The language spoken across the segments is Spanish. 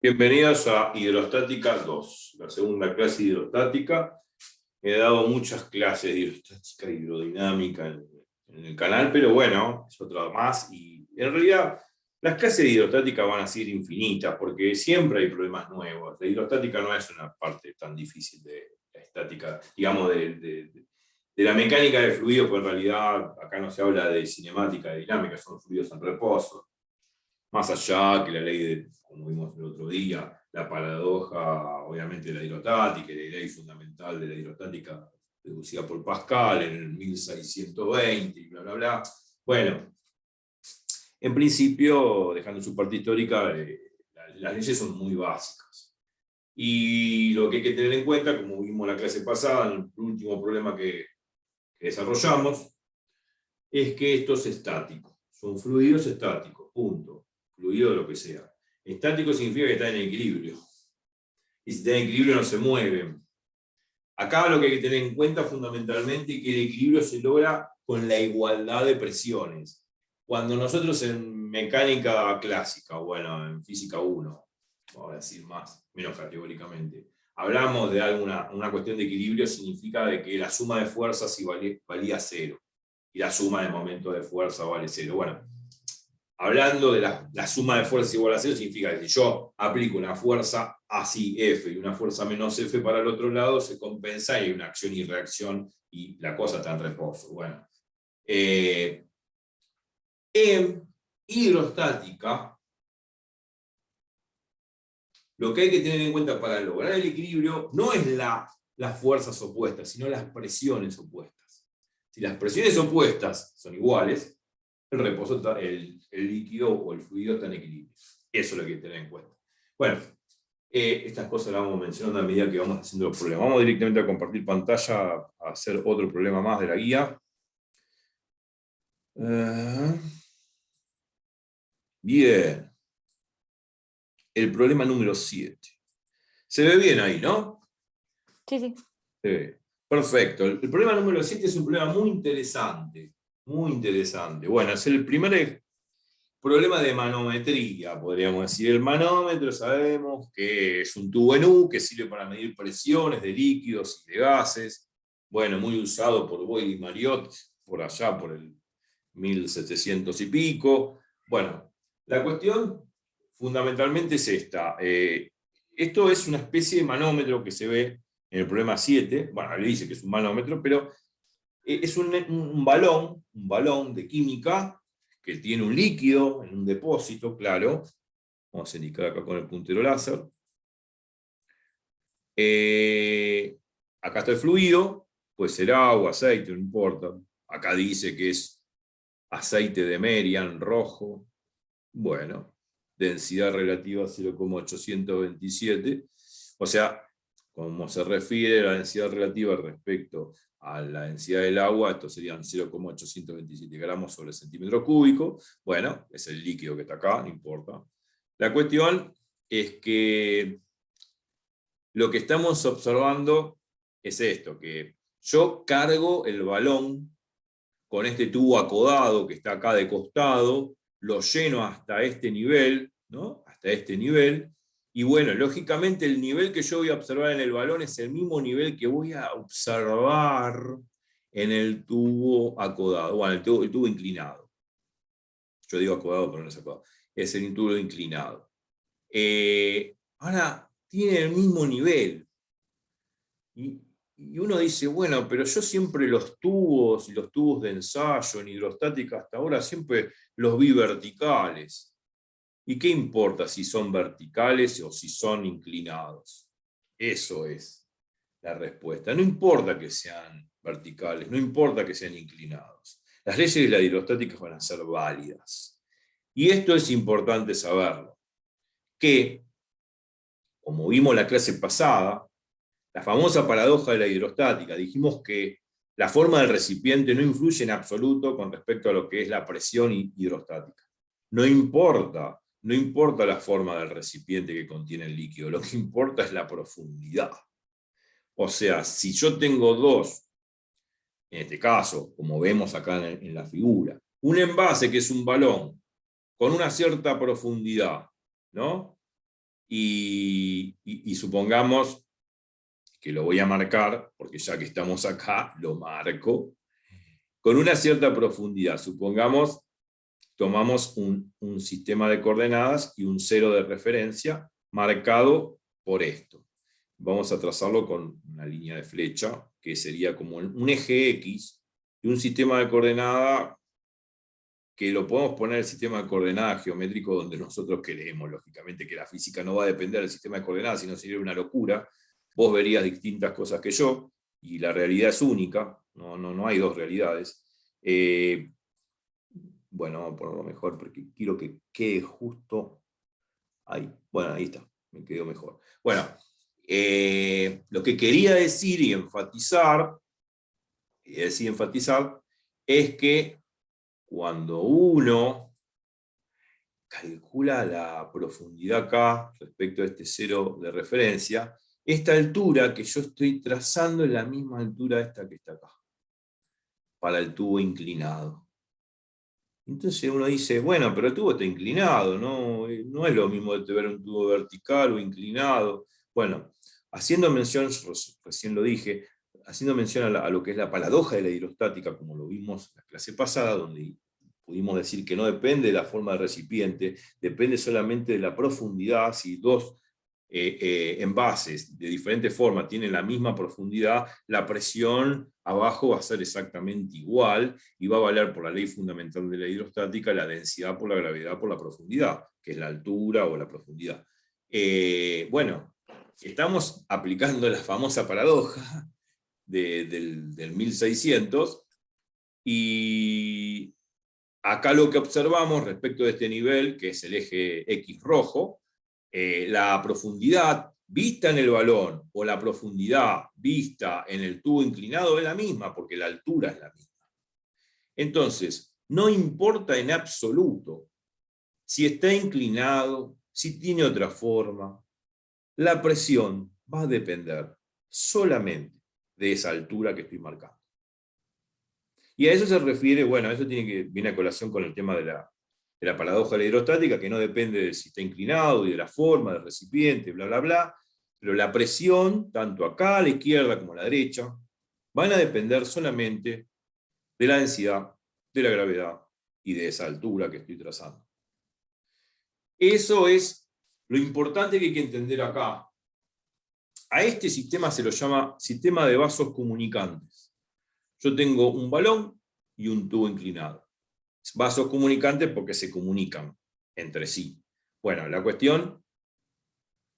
Bienvenidos a Hidrostática 2, la segunda clase de hidrostática. He dado muchas clases de hidrostática y hidrodinámica en el canal, pero bueno, es otra más. Y en realidad, las clases de hidrostática van a ser infinitas, porque siempre hay problemas nuevos. La hidrostática no es una parte tan difícil de la estática, digamos, de la mecánica de fluidos, porque en realidad acá no se habla de cinemática, de dinámica, son fluidos en reposo. Más allá que la ley de, como vimos el otro día, la paradoja, obviamente, de la hidrostática y la ley fundamental de la hidrostática deducida por Pascal en el 1620 y bla, bla, bla. Bueno, en principio, dejando su parte histórica, las leyes son muy básicas. Y lo que hay que tener en cuenta, como vimos en la clase pasada, en el último problema que desarrollamos, es que esto es estático. Son fluidos estáticos, punto. Fluido de lo que sea. Estático significa que está en equilibrio. Y si está en equilibrio no se mueven. Acá lo que hay que tener en cuenta fundamentalmente es que el equilibrio se logra con la igualdad de presiones. Cuando nosotros en mecánica clásica, bueno, en física 1, vamos a decir menos categóricamente, hablamos de una cuestión de equilibrio, significa de que la suma de fuerzas valía 0. Y la suma de momento de fuerza vale 0. Bueno, hablando de la suma de fuerzas igual a 0, significa que si yo aplico una fuerza así, F, y una fuerza menos F para el otro lado, se compensa y hay una acción y reacción y la cosa está en reposo. Bueno, en hidrostática, lo que hay que tener en cuenta para lograr el equilibrio no es las fuerzas opuestas, sino las presiones opuestas. Si las presiones opuestas son iguales, el reposo, el líquido o el fluido está en equilibrio. Eso es lo que hay que tener en cuenta. Bueno, estas cosas las vamos mencionando a medida que vamos haciendo los problemas. Vamos directamente a compartir pantalla, a hacer otro problema más de la guía. Bien. El problema número 7. Se ve bien ahí, ¿no? Sí, sí. Se ve. Perfecto. El problema número 7 es un problema muy interesante. Muy interesante. Bueno, es el primer problema de manometría, podríamos decir. El manómetro sabemos que es un tubo en U que sirve para medir presiones de líquidos y de gases. Bueno, muy usado por Boyle y Marriott por allá por el 1700 y pico. Bueno, la cuestión fundamentalmente es esta. Esto es una especie de manómetro que se ve en el problema 7. Bueno, le dice que es un manómetro, pero es un balón de química que tiene un líquido en un depósito, claro. Vamos a indicar acá con el puntero láser. Acá está el fluido, puede ser agua, aceite, no importa. Acá dice que es aceite de Merian rojo. Bueno, densidad relativa 0,827. O sea, como se refiere a la densidad relativa respecto a la densidad del agua, esto serían 0,827 gramos sobre centímetro cúbico. Bueno, es el líquido que está acá, no importa. La cuestión es que lo que estamos observando es esto, que yo cargo el balón con este tubo acodado que está acá de costado, lo lleno hasta este nivel, ¿no? Hasta este nivel, y bueno, lógicamente el nivel que yo voy a observar en el balón es el mismo nivel que voy a observar en el tubo acodado, bueno, el tubo inclinado. Yo digo acodado, pero no es acodado. Es el tubo inclinado. Ahora, tiene el mismo nivel. Y uno dice, bueno, pero yo siempre los tubos y los tubos de ensayo en hidrostática hasta ahora siempre los vi verticales. ¿Y qué importa si son verticales o si son inclinados? Eso es la respuesta. No importa que sean verticales, no importa que sean inclinados. Las leyes de la hidrostática van a ser válidas. Y esto es importante saberlo. Que, como vimos en la clase pasada, la famosa paradoja de la hidrostática, dijimos que la forma del recipiente no influye en absoluto con respecto a lo que es la presión hidrostática. No importa la forma del recipiente que contiene el líquido, lo que importa es la profundidad. O sea, si yo tengo dos, en este caso, como vemos acá en la figura, un envase que es un balón con una cierta profundidad, ¿no? y supongamos que lo voy a marcar, porque ya que estamos acá, lo marco, con una cierta profundidad. Supongamos, tomamos un sistema de coordenadas y un cero de referencia marcado por esto. Vamos a trazarlo con una línea de flecha, que sería como un eje X, y un sistema de coordenadas que lo podemos poner el sistema de coordenadas geométrico donde nosotros queremos. Lógicamente que la física no va a depender del sistema de coordenadas, sino sería una locura. Vos verías distintas cosas que yo, y la realidad es única, no hay dos realidades. Bueno, vamos a ponerlo mejor porque quiero que quede justo ahí. Bueno, ahí está, me quedó mejor. Bueno, lo que quería decir y enfatizar es que cuando uno calcula la profundidad acá respecto a este cero de referencia, esta altura que yo estoy trazando es la misma altura esta que está acá, para el tubo inclinado. Entonces uno dice, bueno, pero el tubo está inclinado, no es lo mismo de ver un tubo vertical o inclinado. Bueno, haciendo mención, recién lo dije, haciendo mención a lo que es la paradoja de la hidrostática, como lo vimos en la clase pasada, donde pudimos decir que no depende de la forma del recipiente, depende solamente de la profundidad. Si dos envases de diferentes formas tienen la misma profundidad, la presión abajo va a ser exactamente igual y va a valer por la ley fundamental de la hidrostática la densidad por la gravedad por la profundidad, que es la altura o la profundidad. Bueno, estamos aplicando la famosa paradoja del 1600, y acá lo que observamos respecto de este nivel, que es el eje X rojo, la profundidad vista en el balón o la profundidad vista en el tubo inclinado es la misma, porque la altura es la misma. Entonces, no importa en absoluto si está inclinado, si tiene otra forma, la presión va a depender solamente de esa altura que estoy marcando. Y a eso se refiere, bueno, eso viene a colación con el tema de la paradoja de la hidrostática, que no depende de si está inclinado y de la forma del recipiente, bla, bla, bla, pero la presión, tanto acá a la izquierda como a la derecha, van a depender solamente de la densidad, de la gravedad y de esa altura que estoy trazando. Eso es lo importante que hay que entender acá. A este sistema se lo llama sistema de vasos comunicantes. Yo tengo un balón y un tubo inclinado. Vasos comunicantes porque se comunican entre sí. Bueno, la cuestión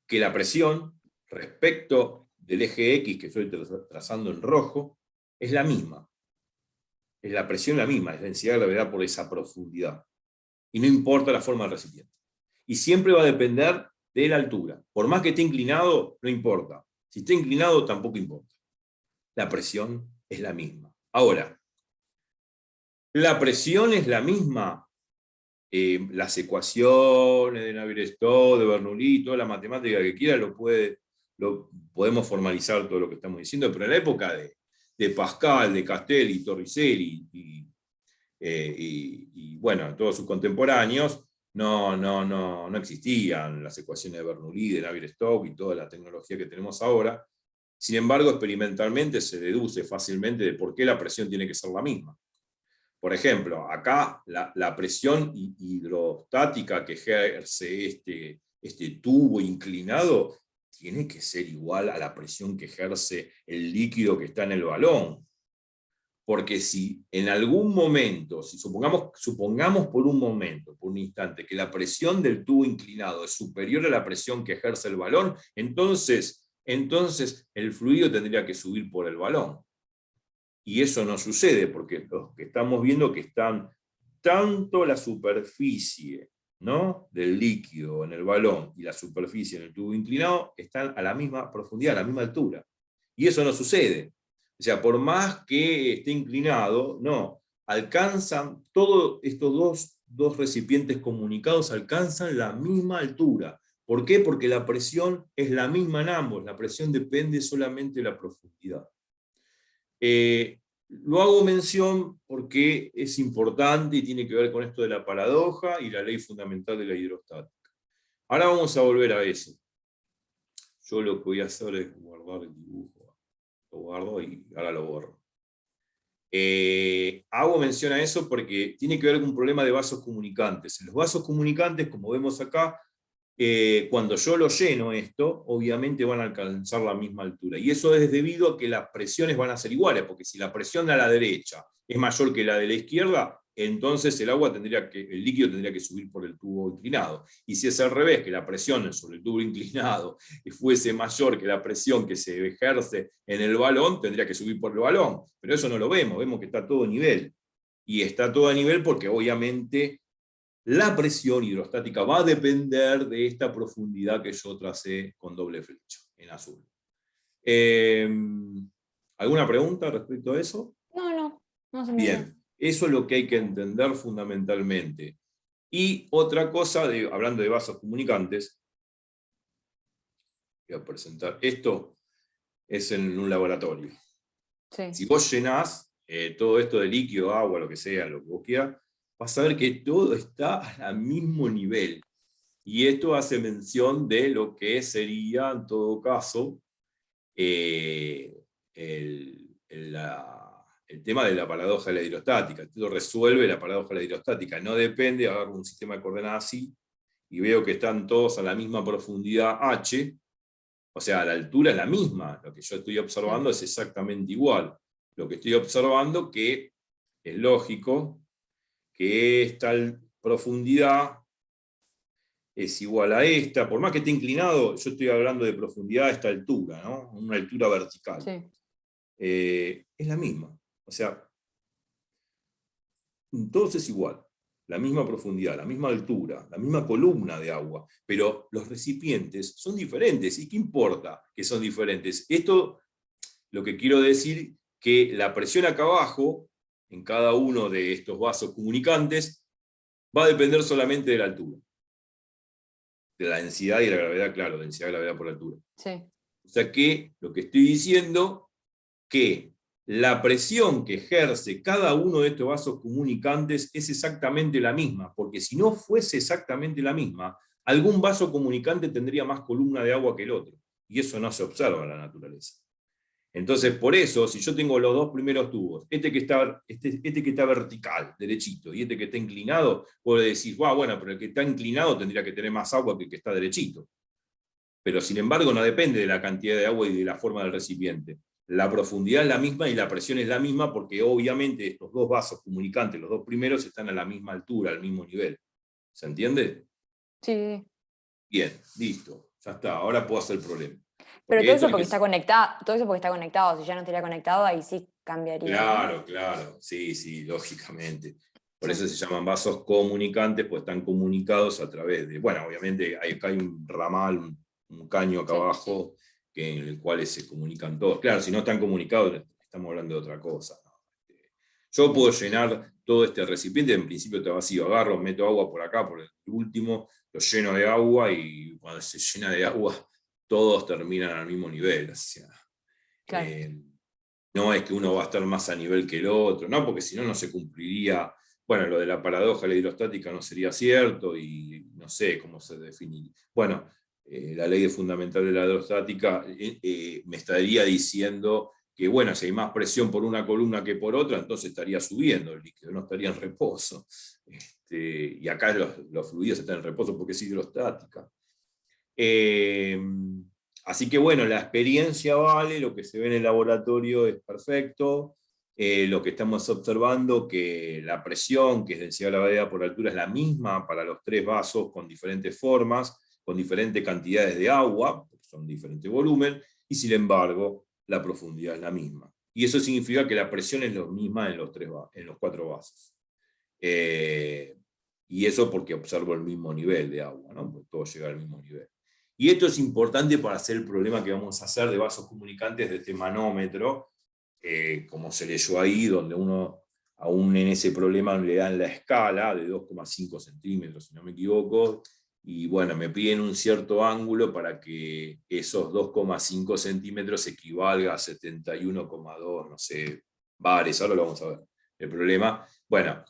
que la presión respecto del eje X que estoy trazando en rojo es la misma. Es la presión la misma, es densidad de gravedad por esa profundidad. Y no importa la forma del recipiente. Y siempre va a depender de la altura. Por más que esté inclinado, no importa. Si está inclinado, tampoco importa. La presión es la misma. Ahora, la presión es la misma. Las ecuaciones de Navier-Stokes, de Bernoulli, toda la matemática que quiera lo podemos formalizar todo lo que estamos diciendo, pero en la época de Pascal, de Castelli, Torricelli y bueno, todos sus contemporáneos, no existían las ecuaciones de Bernoulli, de Navier-Stokes y toda la tecnología que tenemos ahora. Sin embargo, experimentalmente se deduce fácilmente de por qué la presión tiene que ser la misma. Por ejemplo, acá la presión hidrostática que ejerce este tubo inclinado tiene que ser igual a la presión que ejerce el líquido que está en el balón. Porque si en algún momento, si supongamos por un momento, por un instante, que la presión del tubo inclinado es superior a la presión que ejerce el balón, entonces el fluido tendría que subir por el balón. Y eso no sucede, porque los que estamos viendo que están tanto la superficie, ¿no?, del líquido en el balón y la superficie en el tubo inclinado están a la misma profundidad, a la misma altura. Y eso no sucede. O sea, por más que esté inclinado, no, alcanzan, todos estos dos recipientes comunicados alcanzan la misma altura. ¿Por qué? Porque la presión es la misma en ambos, la presión depende solamente de la profundidad. Lo hago mención porque es importante y tiene que ver con esto de la paradoja y la ley fundamental de la hidrostática. Ahora vamos a volver a eso. Yo lo que voy a hacer es guardar el dibujo. Lo guardo y ahora lo borro. Hago mención a eso porque tiene que ver con un problema de vasos comunicantes. En los vasos comunicantes, como vemos acá, cuando yo lo lleno esto, obviamente van a alcanzar la misma altura. Y eso es debido a que las presiones van a ser iguales, porque si la presión a la derecha es mayor que la de la izquierda, entonces el líquido tendría que subir por el tubo inclinado. Y si es al revés, que la presión sobre el tubo inclinado fuese mayor que la presión que se ejerce en el balón, tendría que subir por el balón. Pero eso no lo vemos que está todo a nivel. Y está todo a nivel porque obviamente la presión hidrostática va a depender de esta profundidad que yo tracé con doble flecha, en azul. ¿Alguna pregunta respecto a eso? No se me Bien, eso es lo que hay que entender fundamentalmente. Y otra cosa, hablando de vasos comunicantes, voy a presentar, esto es en un laboratorio. Sí. Si vos llenás todo esto de líquido, agua, lo que sea, lo que vos quieras, vas a ver que todo está al mismo nivel. Y esto hace mención de lo que sería, en todo caso, el tema de la paradoja de la hidrostática. Esto resuelve la paradoja de la hidrostática. No depende, agarro un sistema de coordenadas así, y veo que están todos a la misma profundidad h, o sea, la altura es la misma. Lo que yo estoy observando es exactamente igual. Lo que estoy observando que es lógico que esta profundidad es igual a esta, por más que esté inclinado, yo estoy hablando de profundidad a esta altura, ¿no? Una altura vertical. Sí. Es la misma. O sea, todo es igual. La misma profundidad, la misma altura, la misma columna de agua, pero los recipientes son diferentes. ¿Y qué importa que son diferentes? Esto, lo que quiero decir, que la presión acá abajo, en cada uno de estos vasos comunicantes, va a depender solamente de la altura. De la densidad y la gravedad, claro, densidad y gravedad por altura. Sí. O sea que lo que estoy diciendo, que la presión que ejerce cada uno de estos vasos comunicantes es exactamente la misma, porque si no fuese exactamente la misma, algún vaso comunicante tendría más columna de agua que el otro, y eso no se observa en la naturaleza. Entonces, por eso, si yo tengo los dos primeros tubos, este que está vertical, derechito, y este que está inclinado, puedo decir, bueno, pero el que está inclinado tendría que tener más agua que el que está derechito. Pero sin embargo, no depende de la cantidad de agua y de la forma del recipiente. La profundidad es la misma y la presión es la misma, porque obviamente estos dos vasos comunicantes, los dos primeros, están a la misma altura, al mismo nivel. ¿Se entiende? Sí. Bien, listo. Ya está, ahora puedo hacer el problema. Pero todo eso porque está conectado, si ya no estaría conectado, ahí sí cambiaría. Claro, claro, sí, lógicamente. Por eso se llaman vasos comunicantes, pues están comunicados a través de, bueno, obviamente acá hay un ramal, un caño acá abajo, en el cual se comunican todos. Claro, si no están comunicados, estamos hablando de otra cosa, ¿no? Yo puedo llenar todo este recipiente, en principio está vacío, agarro, meto agua por acá, por el último, lo lleno de agua, y cuando se llena de agua, todos terminan al mismo nivel. O sea, claro. No es que uno va a estar más a nivel que el otro, ¿no? Porque si no, no se cumpliría. Bueno, lo de la paradoja de la hidrostática no sería cierto, y no sé cómo se definiría. Bueno, la ley fundamental de la hidrostática me estaría diciendo que, bueno, si hay más presión por una columna que por otra, entonces estaría subiendo el líquido, no estaría en reposo. Y acá los fluidos están en reposo porque es hidrostática. Así que bueno, la experiencia vale, lo que se ve en el laboratorio es perfecto, lo que estamos observando que la presión, que es densidad de gravedad por altura, es la misma para los tres vasos con diferentes formas, con diferentes cantidades de agua, porque son diferentes volumen, y sin embargo la profundidad es la misma. Y eso significa que la presión es la misma en los cuatro vasos. Y eso porque observo el mismo nivel de agua, ¿no? Porque todo llega al mismo nivel. Y esto es importante para hacer el problema que vamos a hacer de vasos comunicantes de este manómetro, como se leyó ahí, donde uno, aún en ese problema, le dan la escala de 2,5 centímetros, si no me equivoco, y bueno, me piden un cierto ángulo para que esos 2,5 centímetros equivalga a 71,2, no sé, bares, ahora lo vamos a ver. El problema, bueno,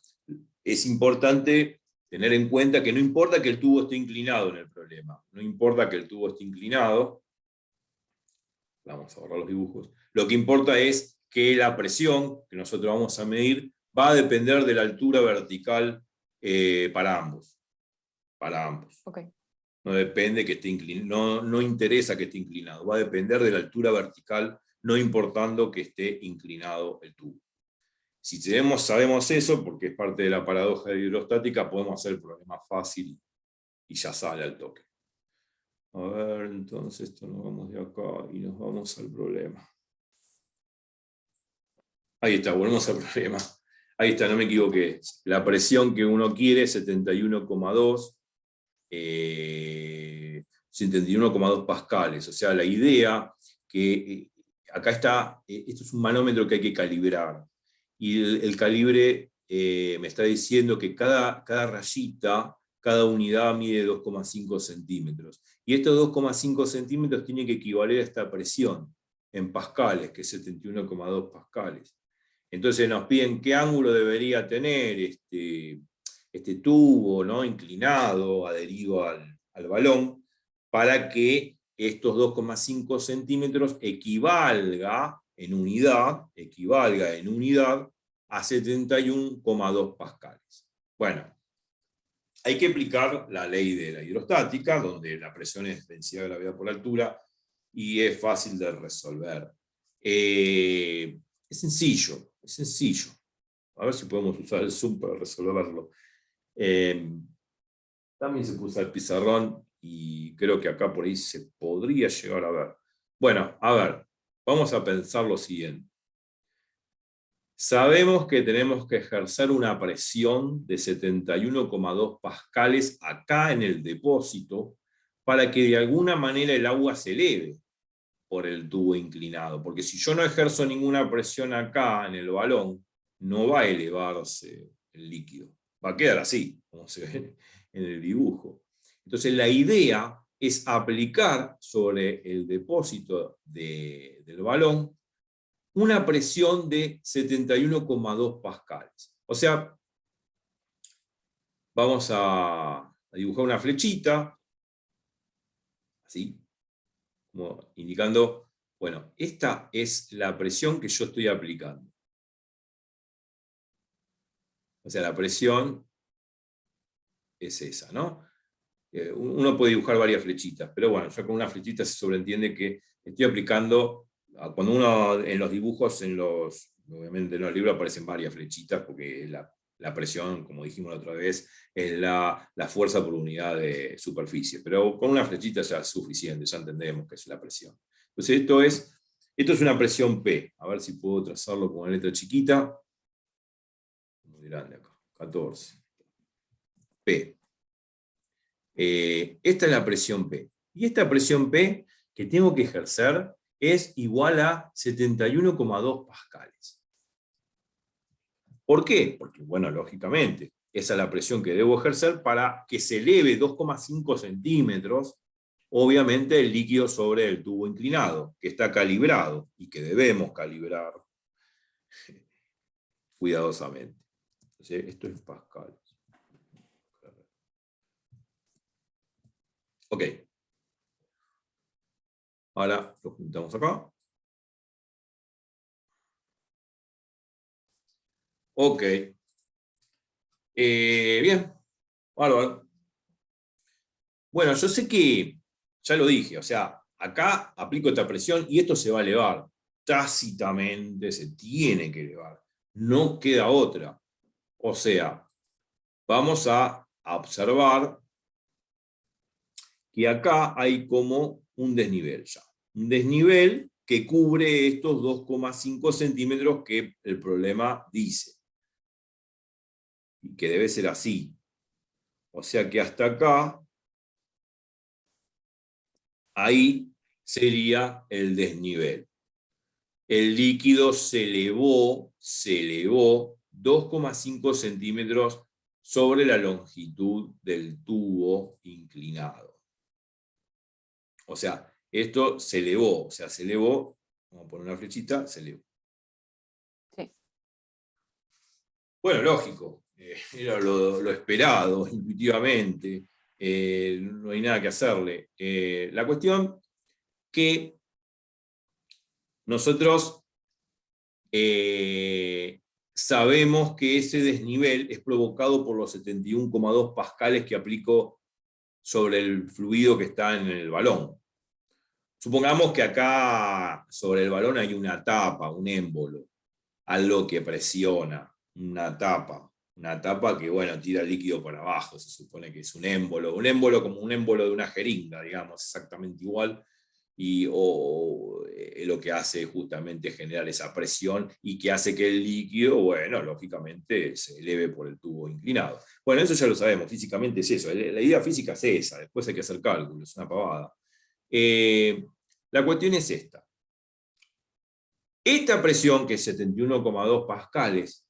es importante tener en cuenta que no importa que el tubo esté inclinado en el problema, no importa que el tubo esté inclinado, vamos a borrar los dibujos, lo que importa es que la presión que nosotros vamos a medir va a depender de la altura vertical para ambos. Para ambos. Okay. No depende que esté inclinado, no interesa que esté inclinado, va a depender de la altura vertical, no importando que esté inclinado el tubo. Si sabemos eso, porque es parte de la paradoja de hidrostática, podemos hacer el problema fácil y ya sale al toque. A ver, entonces esto nos vamos de acá y nos vamos al problema. Ahí está, volvemos al problema. Ahí está, no me equivoqué. La presión que uno quiere es 71,2. 71,2 pascales. O sea, la idea que acá está, esto es un manómetro que hay que calibrar. Y el calibre me está diciendo que cada rayita, cada unidad mide 2,5 centímetros. Y estos 2,5 centímetros tienen que equivaler a esta presión en pascales, que es 71,2 pascales. Entonces nos piden qué ángulo debería tener este tubo, ¿no?, inclinado, adherido al balón, para que estos 2,5 centímetros equivalga en unidad a 71,2 pascales. Bueno, hay que aplicar la ley de la hidrostática, donde la presión es densidad de gravedad por altura, y es fácil de resolver. Es sencillo, es sencillo. A ver si podemos usar el Zoom para resolverlo. También se puso el pizarrón y creo que acá por ahí se podría llegar a ver. Bueno, a ver, vamos a pensar lo siguiente. Sabemos que tenemos que ejercer una presión de 71,2 pascales acá en el depósito para que de alguna manera el agua se eleve por el tubo inclinado. Porque si yo no ejerzo ninguna presión acá en el balón, no va a elevarse el líquido. Va a quedar así, como se ve en el dibujo. Entonces la idea es aplicar sobre el depósito del balón una presión de 71,2 pascales. O sea, vamos a dibujar una flechita, así, como indicando, bueno, esta es la presión que yo estoy aplicando. O sea, la presión es esa, ¿no? Uno puede dibujar varias flechitas, pero bueno, ya con una flechita se sobreentiende que estoy aplicando, cuando uno en los dibujos, obviamente en los libros aparecen varias flechitas, porque la presión, como dijimos la otra vez, es la fuerza por unidad de superficie, pero con una flechita ya es suficiente, ya entendemos que es la presión. Entonces esto es una presión P, a ver si puedo trazarlo con una letra chiquita, muy grande acá, 14, P. Esta es la presión P. Y esta presión P que tengo que ejercer es igual a 71,2 pascales. ¿Por qué? Porque, bueno, lógicamente, esa es la presión que debo ejercer para que se eleve 2,5 centímetros, obviamente, el líquido sobre el tubo inclinado, que está calibrado y que debemos calibrar cuidadosamente. Entonces, esto es pascales. Ok. Ahora lo juntamos acá. Ok. Bien. Bárbaro. Bueno, yo sé que, ya lo dije, o sea, acá aplico esta presión y esto se va a elevar. Tácitamente se tiene que elevar. No queda otra. O sea, vamos a observar que acá hay como un desnivel ya. Un desnivel que cubre estos 2,5 centímetros que el problema dice. Y que debe ser así. O sea que hasta acá, ahí sería el desnivel. El líquido se elevó 2,5 centímetros sobre la longitud del tubo inclinado. O sea, esto se elevó, vamos a poner una flechita, se elevó. Sí. Bueno, lógico, era lo esperado, intuitivamente, no hay nada que hacerle. La cuestión que nosotros sabemos que ese desnivel es provocado por los 71,2 pascales que aplico sobre el fluido que está en el balón. Supongamos que acá sobre el balón hay una tapa, un émbolo, algo que presiona, una tapa que, bueno, tira el líquido para abajo, se supone que es un émbolo como un émbolo de una jeringa, digamos, exactamente igual, lo que hace justamente generar esa presión y que hace que el líquido, bueno, lógicamente se eleve por el tubo inclinado. Bueno, eso ya lo sabemos, físicamente es eso, la idea física es esa, después hay que hacer cálculos, es una pavada. La cuestión es esta. Esta presión, que es 71,2 pascales,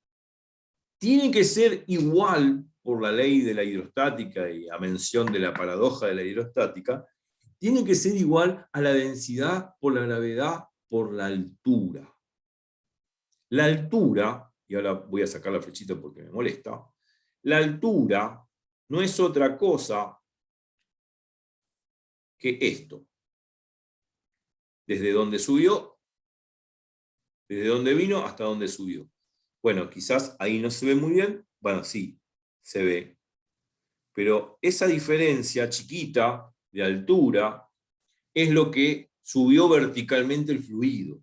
tiene que ser igual, por la ley de la hidrostática y a mención de la paradoja de la hidrostática, tiene que ser igual a la densidad por la gravedad por la altura. La altura, y ahora voy a sacar la flechita porque me molesta, la altura no es otra cosa que esto. Desde donde subió, desde donde vino hasta donde subió. Bueno, quizás ahí no se ve muy bien, bueno, sí, se ve. Pero esa diferencia chiquita de altura es lo que subió verticalmente el fluido.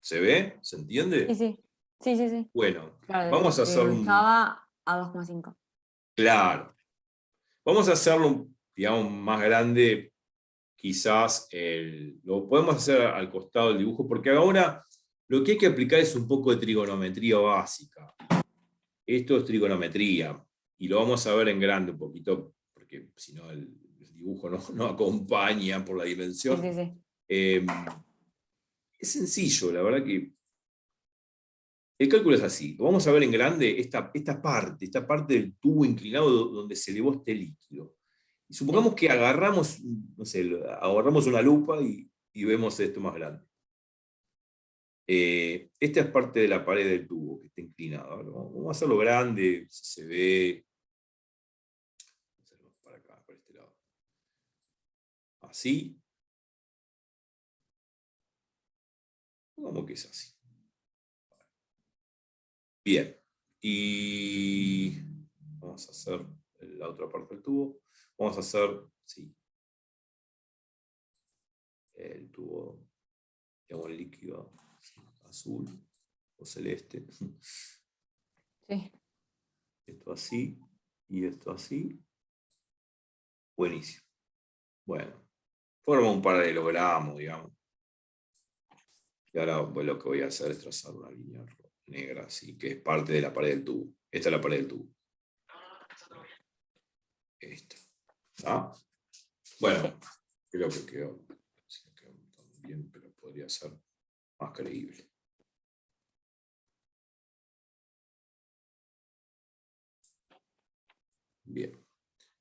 ¿Se ve? ¿Se entiende? Sí, sí. Sí, sí, sí. Bueno, Claro, vamos a de hacerlo donde estaba a 2,5. claro. Vamos a hacerlo, digamos, más grande, quizás lo podemos hacer al costado del dibujo, porque ahora lo que hay que aplicar es un poco de trigonometría básica. Esto es trigonometría, y lo vamos a ver en grande un poquito, porque si no el dibujo no acompaña por la Sí, dimensión. sí, sí. Es sencillo, la verdad que el cálculo es así. Lo vamos a ver en grande esta parte del tubo inclinado donde se elevó este líquido. Y supongamos que agarramos, no sé, agarramos una lupa y vemos esto más grande. Esta es parte de la pared del tubo que está inclinado. Vamos a hacerlo grande, si se ve. Vamos a hacerlo para acá, para este lado. Así. Como que es así. Bien. Y vamos a hacer la otra parte del tubo. Vamos a hacer, sí, el tubo, digamos, el líquido azul o celeste. Sí. Esto así y esto así. Buenísimo. Bueno, forma un paralelogramo, digamos. Y ahora pues, lo que voy a hacer es trazar una línea negra, así, que es parte de la pared del tubo. Esta es la pared del tubo. Esta. ¿Ah? Bueno, creo que quedó bien, pero podría ser más creíble. Bien.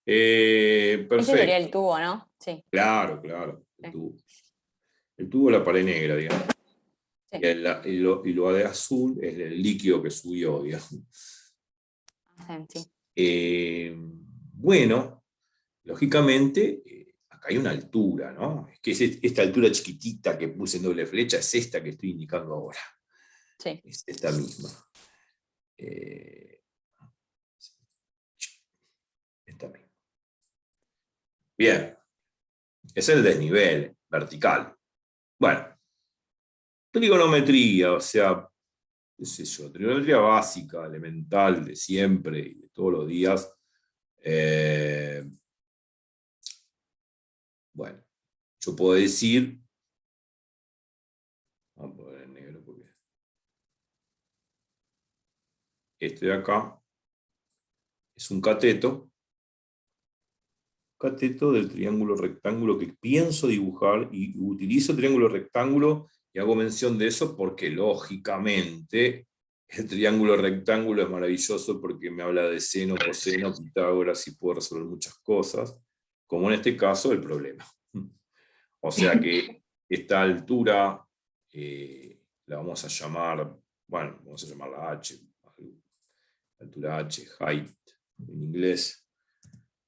Ese sería el Perfecto. tubo, ¿no? Sí. Claro, claro. El tubo de la pared negra, digamos. Sí. Y lo de azul es el líquido que subió, digamos. Sí. Bueno, lógicamente, acá hay una altura, ¿no? Es que es esta altura chiquitita que puse en doble flecha, es esta que estoy indicando ahora. Sí. Es esta misma. Esta misma. Bien. Es el desnivel vertical. Bueno, trigonometría, o sea, qué sé yo, trigonometría básica, elemental, de siempre y de todos los días. Bueno, yo puedo decir, vamos a poner en negro porque este de acá es un cateto del triángulo rectángulo que pienso dibujar y utilizo triángulo rectángulo y hago mención de eso porque lógicamente el triángulo rectángulo es maravilloso porque me habla de seno, coseno, Pitágoras y puedo resolver muchas cosas, como en este caso el problema. O sea que esta altura la vamos a llamar, bueno, vamos a llamarla H. altura H, height, en inglés.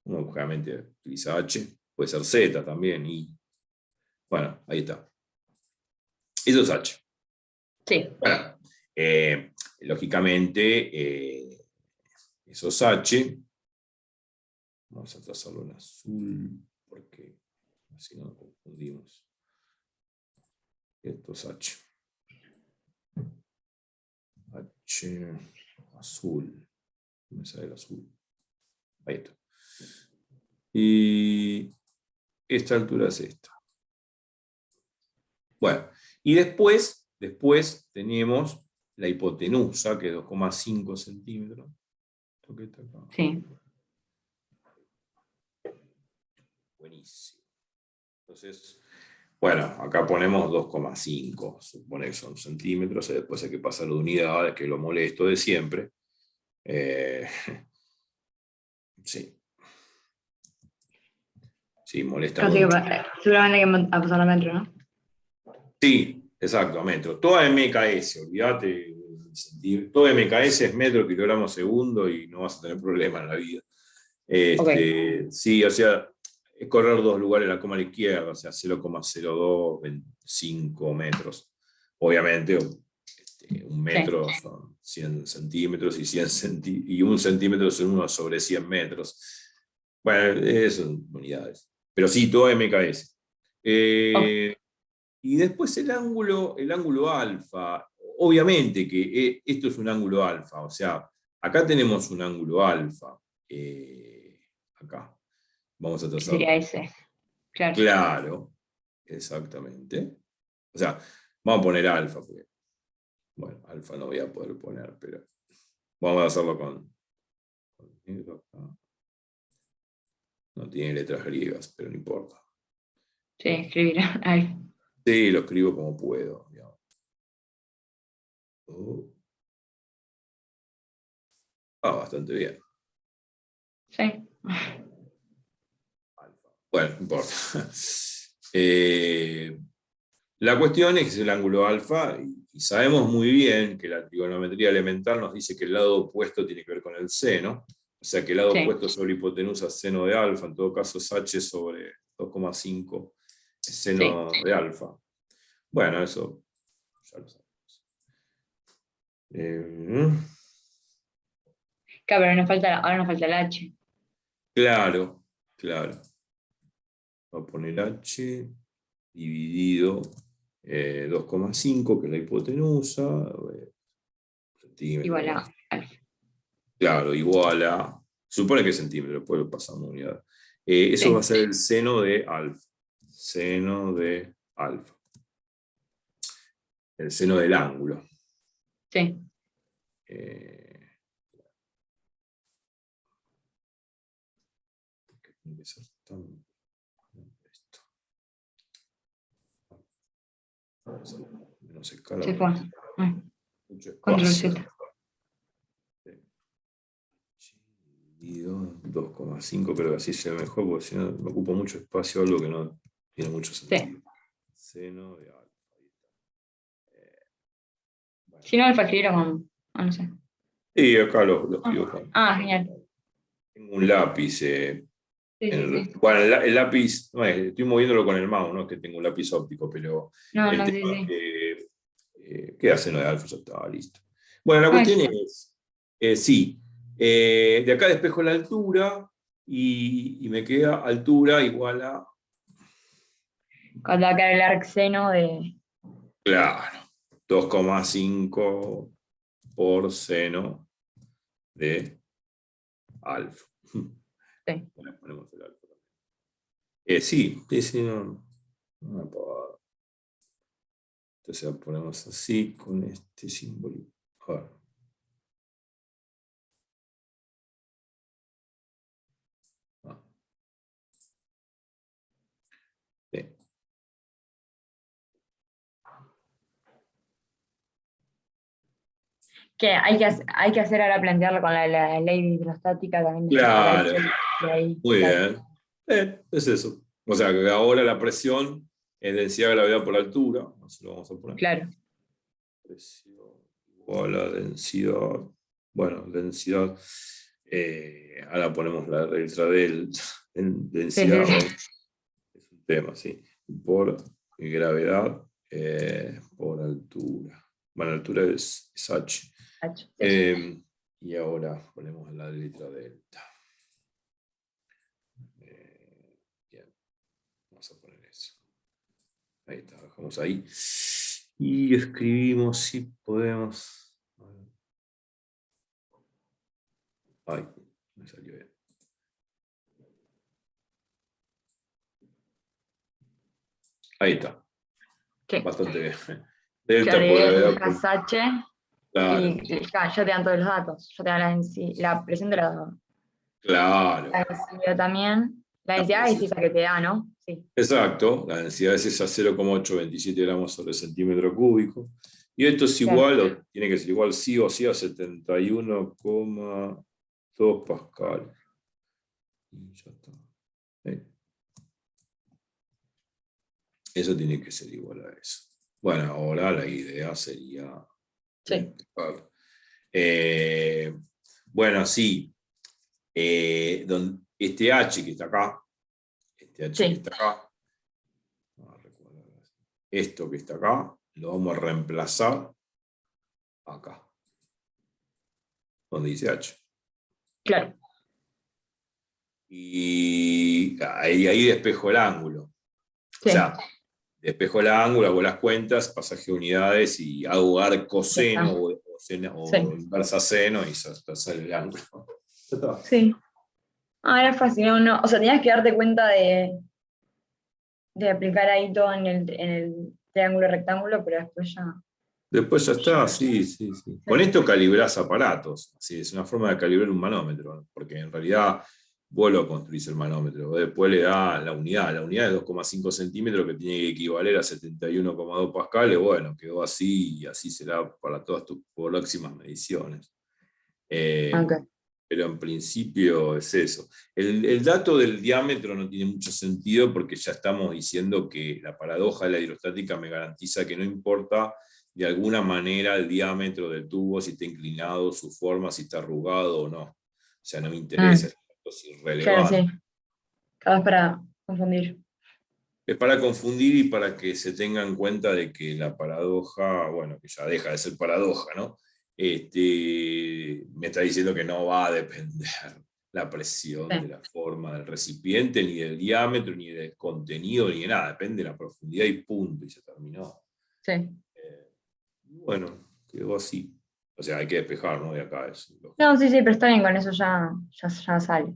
Uno generalmente utiliza H, puede ser Z también, y bueno, ahí está. Eso es H. Sí. Bueno, lógicamente, eso es H. Vamos a trazarlo en azul, porque así no nos confundimos. Esto es H. H, azul. Me sale el azul. Ahí está. Y esta altura es esta. Bueno, y después tenemos la hipotenusa, que es 2,5 centímetros. Esto que está acá. Sí. Buenísimo. Entonces, bueno, acá ponemos 2,5, supone que son centímetros, y después hay que pasarlo de unidades, que es lo molesto de siempre. Sí. Sí, molesta Casi que mucho. seguramente hay que pasar a metro, ¿no? Sí, exacto, a metro. Toda MKS, olvídate. Todo MKS es metro, kilogramo segundo y no vas a tener problema en la vida. Sí, o sea, es correr 2 lugares la coma a la izquierda, o sea, 0,0225 metros. Obviamente, un metro son 100 centímetros y, 100 y un centímetro son 1 sobre 100 metros. Bueno, eso son unidades. Pero sí, todo MKS. Y después el ángulo alfa. Obviamente que esto es un ángulo alfa, o sea, acá tenemos un ángulo alfa. Acá. Vamos a trazar. Sería ese. Claro. Claro, exactamente. O sea, vamos a poner alfa, porque, bueno, alfa no voy a poder poner, pero vamos a hacerlo con negro acá. No tiene letras griegas, pero no importa. Sí, escribir. Ahí. Sí, lo escribo como puedo. Digamos. Bastante bien. Sí. Bueno, no importa. La cuestión es que es el ángulo alfa, y sabemos muy bien que la trigonometría elemental nos dice que el lado opuesto tiene que ver con el seno, o sea que el lado opuesto sobre hipotenusa es seno de alfa, en todo caso es H sobre 2,5 es seno de alfa. Bueno, eso ya lo sabemos. Claro, pero ahora nos falta el H. Claro. Voy a poner H dividido 2,5, que es la hipotenusa. Igual a alfa. Claro, igual a. Supone que es centímetro, después lo pasamos a unidad. Eso va a ser el seno de alfa. Seno de alfa. El seno del ángulo. Sí. Tiene que ser tan. Menos escala. Se fue. Mucho Control espacio. Z. 2,5, pero que así se ve mejor, porque si no me ocupo mucho espacio, algo que no tiene mucho sentido. Seno de alfa. Bueno. Si no, alfa escribirlo con. No sé. Sí, acá lo escribo con. Genial. Tengo un lápiz. Sí. Bueno, el lápiz, no, estoy moviéndolo con el mouse, no es que tengo un lápiz óptico, pero el tema es que queda seno de alfa, ya estaba listo. Bueno, la cuestión es, sí, de acá despejo la altura y me queda altura igual a. Cuando va a quedar el arcseno de. Claro, 2,5 por seno de alfa. Sí. Bueno, ponemos el alfa también. Sí, no me puedo. Entonces la ponemos así con este símbolo. A ver. Sí. Que hay que hacer ahora plantearlo con la ley hidrostática también. Claro, ahí, muy bien. Es eso. O sea que ahora la presión es densidad de gravedad por altura. Así lo vamos a poner. Claro. Presión igual a densidad Bueno, densidad. Ahora ponemos la letra D, densidad. Sí, sí. Es un tema, ¿sí? Por gravedad, por altura. Bueno, altura es H. Y ahora ponemos la letra delta. Bien, vamos a poner eso. Ahí está, dejamos ahí. Y escribimos si podemos. Ay, me salió bien. Ahí está. Sí. Bastante bien. Que Delta por agregues gravedad. buscas H Claro, y ya te dan todos los datos. Ya te dan la presión de la claro. densidad también. La La densidad es presión. esa que te da, ¿no? Sí. Exacto, la densidad es esa 0,827 gramos sobre centímetro cúbico. Y esto es Claro. igual, o tiene que ser igual sí o sí a 71,2 pascal. Y ya está. Eso tiene que ser igual a eso. Bueno, ahora la idea sería Sí. bueno, sí. Este H que está acá, este H Sí. que está acá, esto que está acá, lo vamos a reemplazar acá, donde dice H. Claro. Y ahí despejo el ángulo. Sí. O sea, despejo el ángulo, hago las cuentas, pasaje de unidades y hago arco seno o Sí. inversa seno y ya sale el ángulo. Ya está. Sí. Ah, era fácil, no. O sea, tenías que darte cuenta de aplicar ahí todo en el triángulo rectángulo, pero después ya. Después ya está, sí. Con esto calibrás aparatos. Sí, es una forma de calibrar un manómetro, ¿no? Porque en realidad vos lo construís el manómetro. Vos después le da la unidad. La unidad es 2,5 centímetros que tiene que equivaler a 71,2 pascales. Bueno, quedó así y así será para todas tus próximas mediciones. Okay. Pero en principio es eso. El dato del diámetro no tiene mucho sentido porque ya estamos diciendo que la paradoja de la hidrostática me garantiza que no importa de alguna manera el diámetro del tubo, si está inclinado, su forma, si está arrugado o no. O sea, no me interesa, es Claro, irrelevante. sí. Acabas para confundir. Es para confundir y para que se tenga en cuenta de que la paradoja, bueno, que ya deja de ser paradoja, ¿no? Me está diciendo que no va a depender la presión de la forma del recipiente, ni del diámetro, ni del contenido, ni de nada. Depende de la profundidad y punto, y se terminó. Sí. Bueno, quedó así. O sea, hay que despejar, ¿no? De acá es lógico. No, sí, pero está bien, con eso ya sale.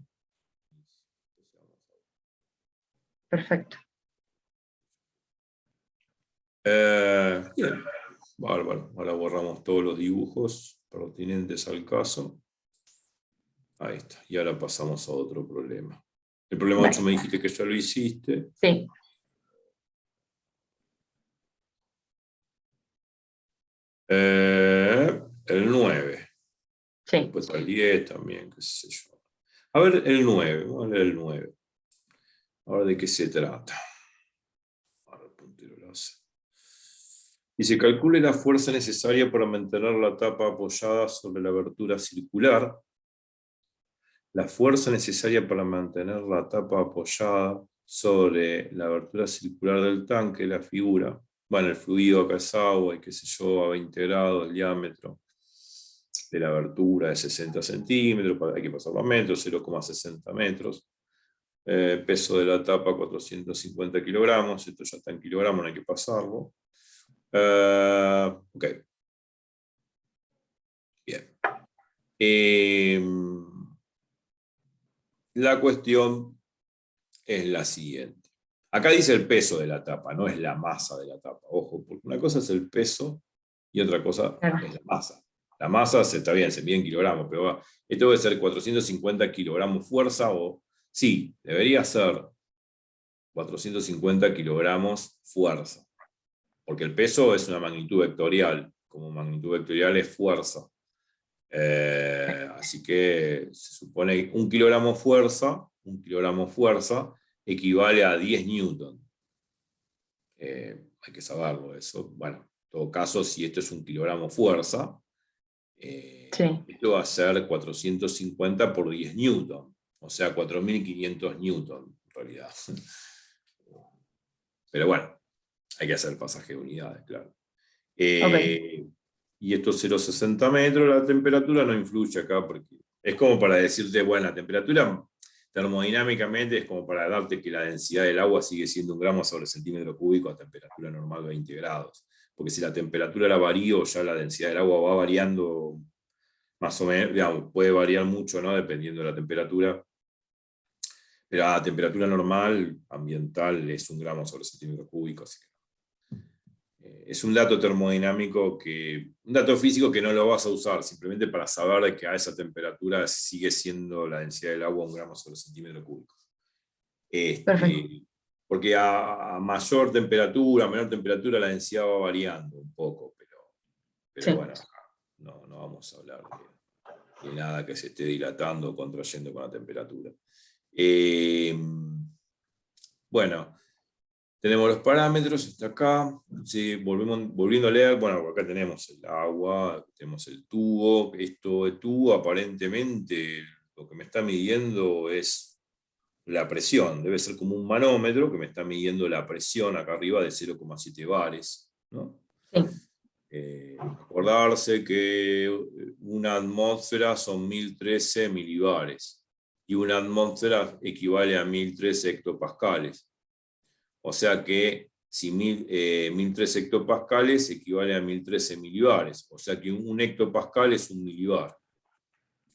Perfecto. Bien, bárbaro. Ahora borramos todos los dibujos pertinentes al caso. Ahí está. Y ahora pasamos a otro problema. El problema 8 me dijiste que ya lo hiciste. Sí. El 9. Sí. Después el 10 también, qué sé yo. A ver, el 9. Vamos a leer el 9. A ver de qué se trata. Ahora el puntero lo hace. Y se calcule la fuerza necesaria para mantener la tapa apoyada sobre la abertura circular. La fuerza necesaria para mantener la tapa apoyada sobre la abertura circular del tanque, la figura. Bueno, el fluido acá es agua y qué sé yo, a 20 grados, el diámetro de la abertura de 60 centímetros, hay que pasarlo a metros, 0,60 metros. Peso de la tapa 450 kilogramos, esto ya está en kilogramos, no hay que pasarlo. Ok. Bien. La cuestión es la siguiente. Acá dice el peso de la tapa, no es la masa de la tapa. Ojo, porque una cosa es el peso y otra cosa es la masa. La masa está bien, se mide en kilogramos, pero esto debe ser 450 kilogramos fuerza o... Sí, debería ser 450 kilogramos fuerza. Porque el peso es una magnitud vectorial. Como magnitud vectorial es fuerza. Así que se supone que 1 kilogramo fuerza equivale a 10 newton. Hay que saberlo eso. Bueno, en todo caso, si esto es 1 kilogramo fuerza, Sí. Esto va a ser 450 por 10 newton, o sea, 4.500 newton en realidad. Pero bueno, hay que hacer pasaje de unidades, claro. Y estos 0,60 metros, la temperatura no influye acá, porque es como para decirte, bueno, la temperatura termodinámicamente es como para darte que la densidad del agua sigue siendo 1 gramo sobre centímetro cúbico a temperatura normal 20 grados. Porque si la temperatura la varío, ya la densidad del agua va variando más o menos, digamos, puede variar mucho, ¿no? Dependiendo de la temperatura. Pero a temperatura normal, ambiental, es 1 gramo sobre centímetro cúbico, así que es un dato termodinámico, un dato físico que no lo vas a usar, simplemente para saber que a esa temperatura sigue siendo la densidad del agua 1 gramo sobre centímetro cúbico. Perfecto. Porque a mayor temperatura, a menor temperatura, la densidad va variando un poco, pero Sí. bueno, no vamos a hablar de nada que se esté dilatando o contrayendo con la temperatura. Bueno, tenemos los parámetros, está acá. Sí, volviendo a leer, bueno, acá tenemos el agua, tenemos el tubo. Esto de tubo, aparentemente, lo que me está midiendo es la presión. Debe ser como un manómetro que me está midiendo la presión acá arriba de 0,7 bares, ¿no? Sí. Acordarse que una atmósfera son 1013 milibares y una atmósfera equivale a 1013 hectopascales. O sea que si 1013 hectopascales equivale a 1013 milibares. O sea que un hectopascal es un milibar.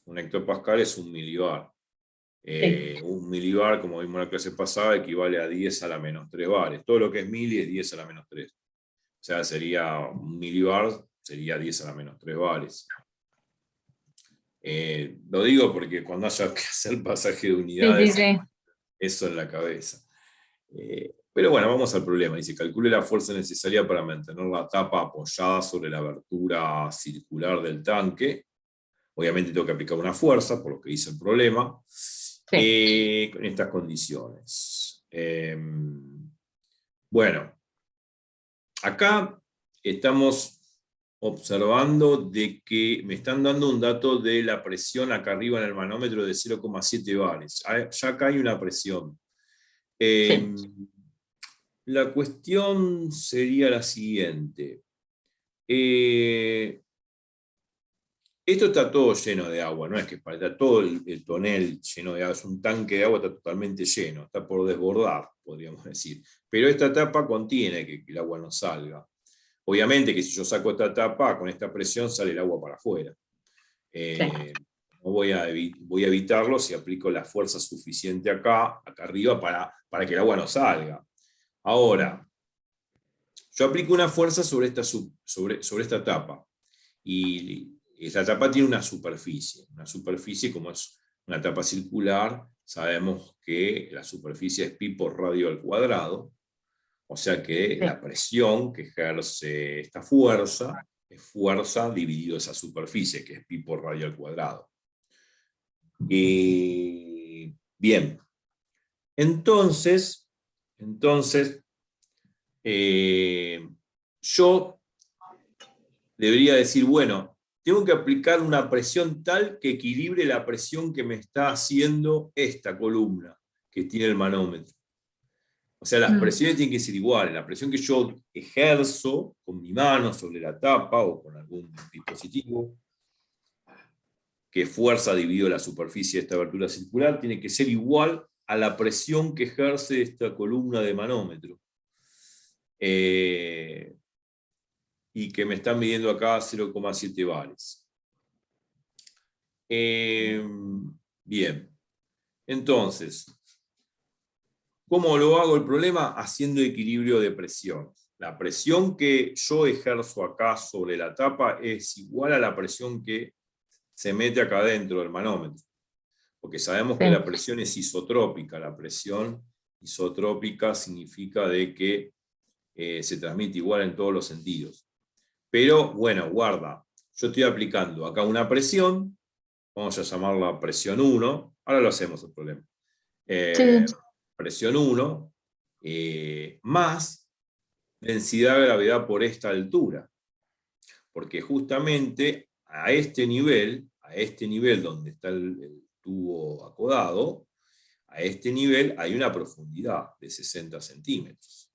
Un hectopascal es un milibar. Un milibar, como vimos en la clase pasada, equivale a 10 a la menos 3 bares. Todo lo que es mili es 10 a la menos 3. O sea, sería un milibar, sería 10 a la menos 3 bares. Lo digo porque cuando haya que hacer pasaje de unidades, Sí. eso en la cabeza. Pero bueno, vamos al problema. Dice, calcule la fuerza necesaria para mantener la tapa apoyada sobre la abertura circular del tanque. Obviamente tengo que aplicar una fuerza, por lo que dice el problema, con estas condiciones. Bueno, acá estamos observando de que me están dando un dato de la presión acá arriba en el manómetro de 0,7 bares. Ya acá hay una presión. La cuestión sería la siguiente. Esto está todo lleno de agua, no es que está todo el tonel lleno de agua, es un tanque de agua, está totalmente lleno, está por desbordar, podríamos decir. Pero esta tapa contiene que el agua no salga. Obviamente que si yo saco esta tapa, con esta presión sale el agua para afuera. No voy a evitarlo si aplico la fuerza suficiente acá arriba, para que el agua no salga. Ahora, yo aplico una fuerza sobre esta tapa. Y esta tapa tiene una superficie. Una superficie, como es una tapa circular, sabemos que la superficie es pi por radio al cuadrado. O sea que la presión que ejerce esta fuerza es fuerza dividido esa superficie, que es pi por radio al cuadrado. Bien. Entonces yo debería decir, bueno, tengo que aplicar una presión tal que equilibre la presión que me está haciendo esta columna que tiene el manómetro. O sea, las presiones tienen que ser iguales. La presión que yo ejerzo con mi mano sobre la tapa o con algún dispositivo, que fuerza dividido la superficie de esta abertura circular, tiene que ser igual a la presión que ejerce esta columna de manómetro. Y que me están midiendo acá 0,7 bares. Bien. Entonces, ¿cómo lo hago el problema? Haciendo equilibrio de presiones. La presión que yo ejerzo acá sobre la tapa es igual a la presión que se mete acá dentro del manómetro. Porque sabemos que la presión es isotrópica. La presión isotrópica significa de que se transmite igual en todos los sentidos. Pero, bueno, guarda. Yo estoy aplicando acá una presión. Vamos a llamarla presión 1. Ahora lo hacemos el problema. Presión 1 más densidad de gravedad por esta altura. Porque justamente a este nivel donde está el tubo acodado, a este nivel hay una profundidad de 60 centímetros.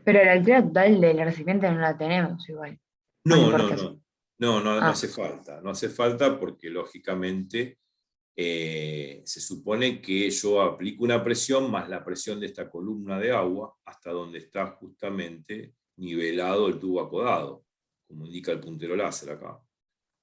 Pero la altura total del recipiente no la tenemos igual. No importa eso. No Ah. hace falta. No hace falta porque lógicamente se supone que yo aplico una presión más la presión de esta columna de agua hasta donde está justamente nivelado el tubo acodado, como indica el puntero láser acá.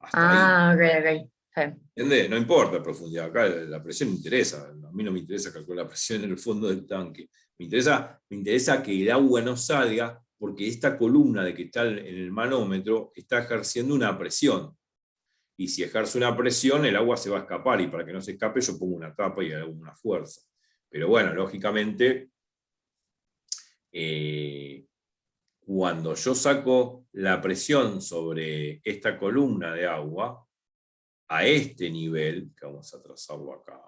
Hasta ahí. Ok. Sí. ¿Entendés? No importa la profundidad, acá la presión me interesa. A mí no me interesa calcular la presión en el fondo del tanque. Me interesa que el agua no salga porque esta columna de que está en el manómetro está ejerciendo una presión. Y si ejerce una presión, el agua se va a escapar, y para que no se escape yo pongo una tapa y hago una fuerza. Pero bueno, lógicamente, cuando yo saco la presión sobre esta columna de agua, a este nivel, que vamos a trazarlo acá,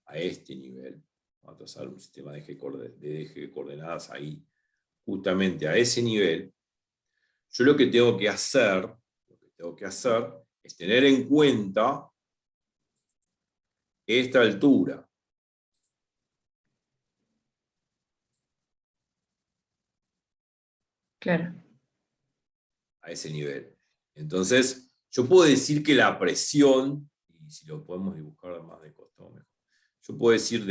a este nivel, vamos a trazar un sistema de eje de coordenadas ahí, justamente a ese nivel, yo lo que tengo que hacer es tener en cuenta esta altura. Claro. A ese nivel. Entonces, yo puedo decir que la presión, y si lo podemos dibujar más de costado mejor, yo puedo decir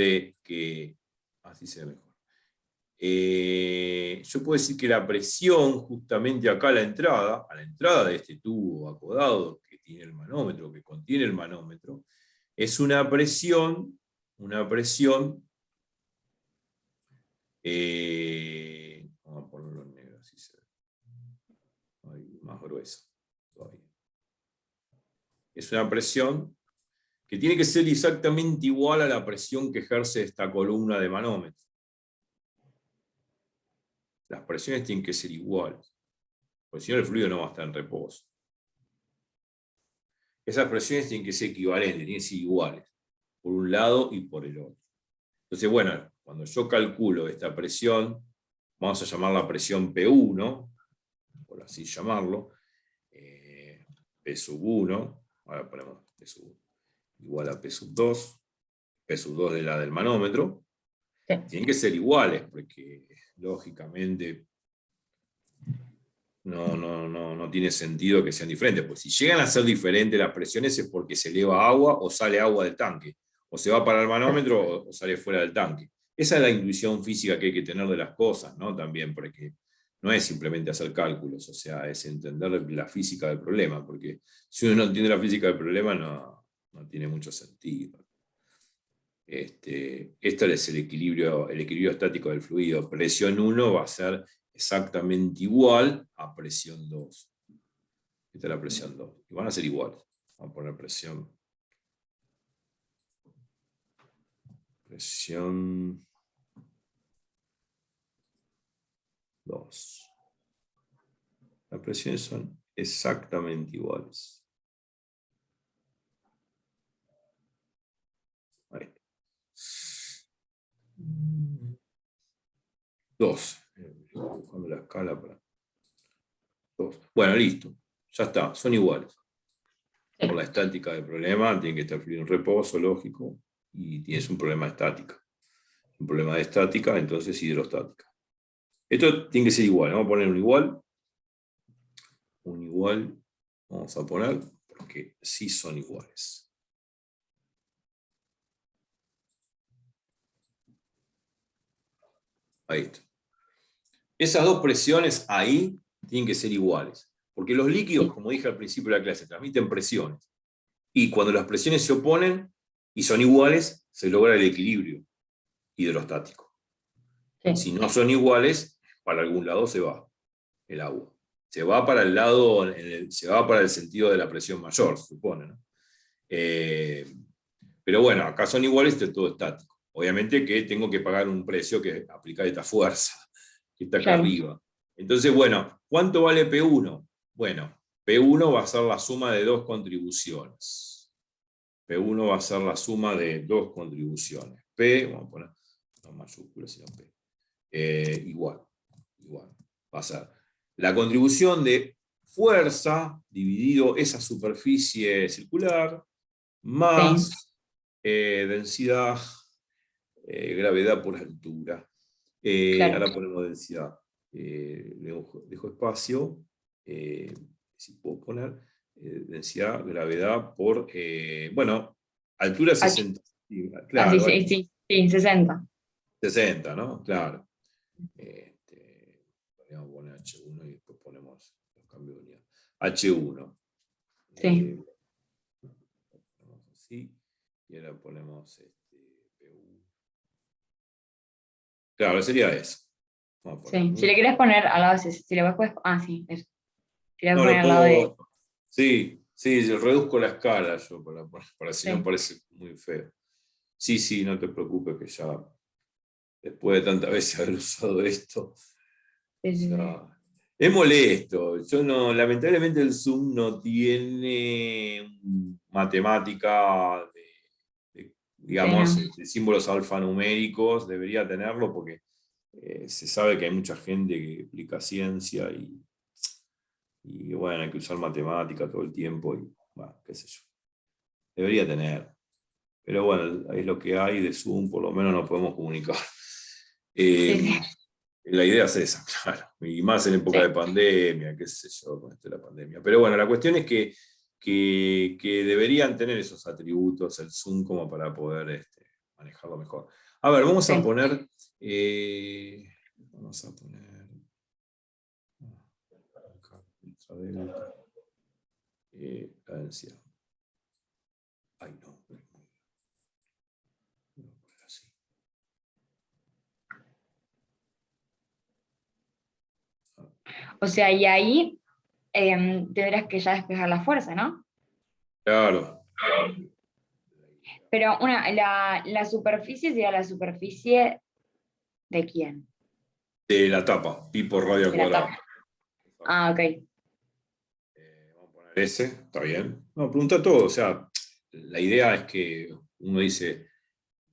que, así se ve mejor, yo puedo decir que la presión justamente acá a la entrada de este tubo acodado que tiene el manómetro, que contiene el manómetro, es una presión, vamos a ponerlo en negro, así se ve. Más grueso todavía. Es una presión que tiene que ser exactamente igual a la presión que ejerce esta columna de manómetro. Las presiones tienen que ser iguales, porque si no el fluido no va a estar en reposo. Esas presiones tienen que ser equivalentes, tienen que ser iguales, por un lado y por el otro. Entonces, bueno, cuando yo calculo esta presión, vamos a llamarla presión P1, por así llamarlo, P sub 1, ahora ponemos P sub 1, igual a P sub 2, P sub 2 de la del manómetro, Sí. tienen que ser iguales, porque lógicamente no tiene sentido que sean diferentes, pues si llegan a ser diferentes las presiones es porque se eleva agua o sale agua del tanque, o se va para el manómetro o sale fuera del tanque. Esa es la intuición física que hay que tener de las cosas, ¿no? También, porque no es simplemente hacer cálculos, o sea, es entender la física del problema, porque si uno no entiende la física del problema no tiene mucho sentido. Este es el equilibrio estático del fluido. Presión 1 va a ser exactamente igual a presión 2. Esta es la presión 2. Y van a ser iguales. Vamos a poner presión 2. Las presiones son exactamente iguales. Ahí. 2. Buscando la escala para 2. Bueno, listo. Ya está. Son iguales. Por la estática del problema, tiene que estar fluido en reposo, lógico, y tienes un problema de estática. Un problema de estática, entonces hidrostática. Esto tiene que ser igual. Vamos a poner un igual. Un igual. Vamos a poner, porque sí son iguales. Ahí está. Esas dos presiones ahí tienen que ser iguales. Porque los líquidos, como dije al principio de la clase, transmiten presiones. Y cuando las presiones se oponen y son iguales, se logra el equilibrio hidrostático. Sí. Si no son iguales, para algún lado se va el agua. Se va para el lado, se va para el sentido de la presión mayor, se supone, ¿no? Pero bueno, acá son iguales, es todo estático. Obviamente que tengo que pagar un precio que aplica esta fuerza, que está acá arriba. Entonces, bueno, ¿cuánto vale P1? Bueno, P1 va a ser la suma de dos contribuciones. P1 va a ser la suma de dos contribuciones. P, vamos a poner no mayúsculas, sino P. Igual. Va a ser la contribución de fuerza dividido esa superficie circular más densidad, gravedad por altura. Claro. Ahora ponemos densidad. Dejo espacio. Si puedo poner densidad, gravedad por, bueno, altura 60. Claro, Sí, 60. 60, ¿no? Claro. Podríamos poner H1 y después ponemos los cambios de unidad. H1. Sí. Ponemos así. Y ahora ponemos PU. Claro, sería eso. Vamos a poner Sí. Si le querés poner al lado, si le puedes, sí, eso. Si le No, poner lo al lado de. puedo. Sí, sí, yo reduzco la escala yo, para si no Sí. parece muy feo. Sí, sí, no te preocupes que ya, después de tantas veces haber usado esto, Sí. ya. Es molesto. Yo no, lamentablemente el Zoom no tiene matemática digamos, No. de símbolos alfanuméricos. Debería tenerlo porque se sabe que hay mucha gente que aplica ciencia y bueno, hay que usar matemática todo el tiempo y bueno, qué sé yo. Debería tener. Pero bueno, es lo que hay de Zoom, por lo menos nos podemos comunicar. Sí. La idea es esa, claro. Y más en época de pandemia, qué sé yo, con esto de la pandemia. Pero bueno, la cuestión es que deberían tener esos atributos, el Zoom, como para poder manejarlo mejor. A ver, vamos a poner. Vamos a poner. La densidad. Ay, no. Así. O sea, y ahí tendrás que ya despejar la fuerza, ¿no? Claro. Pero la superficie sería la superficie de quién? De la tapa, pi por radio al De la cuadrado. tapa. Ah, ok. Vamos a poner ese, está bien. No, pregunta todo, o sea, la idea es que uno dice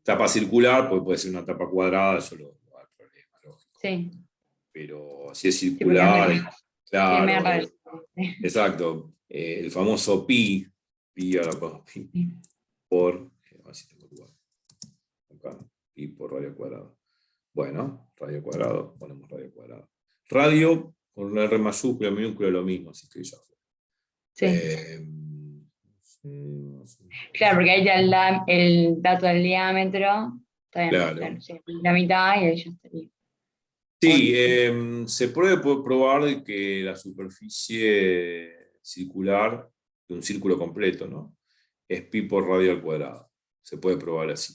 tapa circular, pues puede ser una tapa cuadrada, eso no hay problema, lógico. Sí. Pero si es Sí, porque es circular, medio claro, raro. exacto. El famoso pi ahora pongo pi por, a ver si tengo lugar. Acá, pi por radio al cuadrado. Bueno, radio cuadrado, ponemos radio cuadrado. Radio con una R mayúscula, minúscula, lo mismo, así que ya fue. Sí. Claro, porque ahí ya el dato del diámetro, está bien, Claro. claro, sí, la mitad y ahí ya estaría. Sí, se puede probar que la superficie circular de un círculo completo, ¿no? Es pi por radio al cuadrado. Se puede probar así.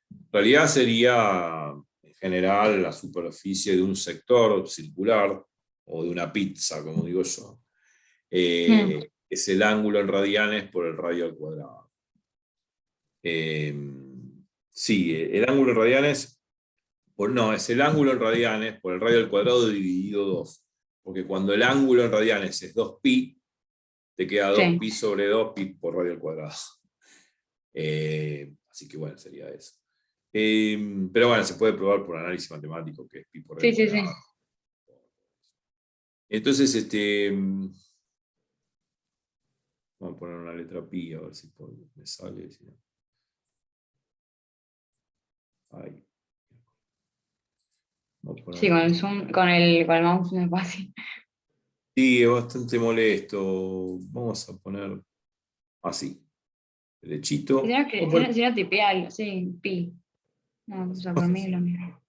En realidad sería, en general, la superficie de un sector circular o de una pizza, como digo yo. Es el ángulo en radianes por el radio al cuadrado. Sí, el ángulo en radianes. No, es el ángulo en radianes por el radio al cuadrado dividido 2. Porque cuando el ángulo en radianes es 2pi, te queda 2pi sobre 2pi por radio al cuadrado. Así que bueno, sería eso. Pero bueno, se puede probar por análisis matemático, que es pi por radio al cuadrado. Entonces, vamos a poner una letra pi, a ver si me sale. Si no. Ahí. Sí, con el zoom, con el mouse no es fácil. Sí, es bastante molesto. Vamos a poner así, derechito. Si no tipealo, sí, pi. No, o sea, por mí es lo mismo.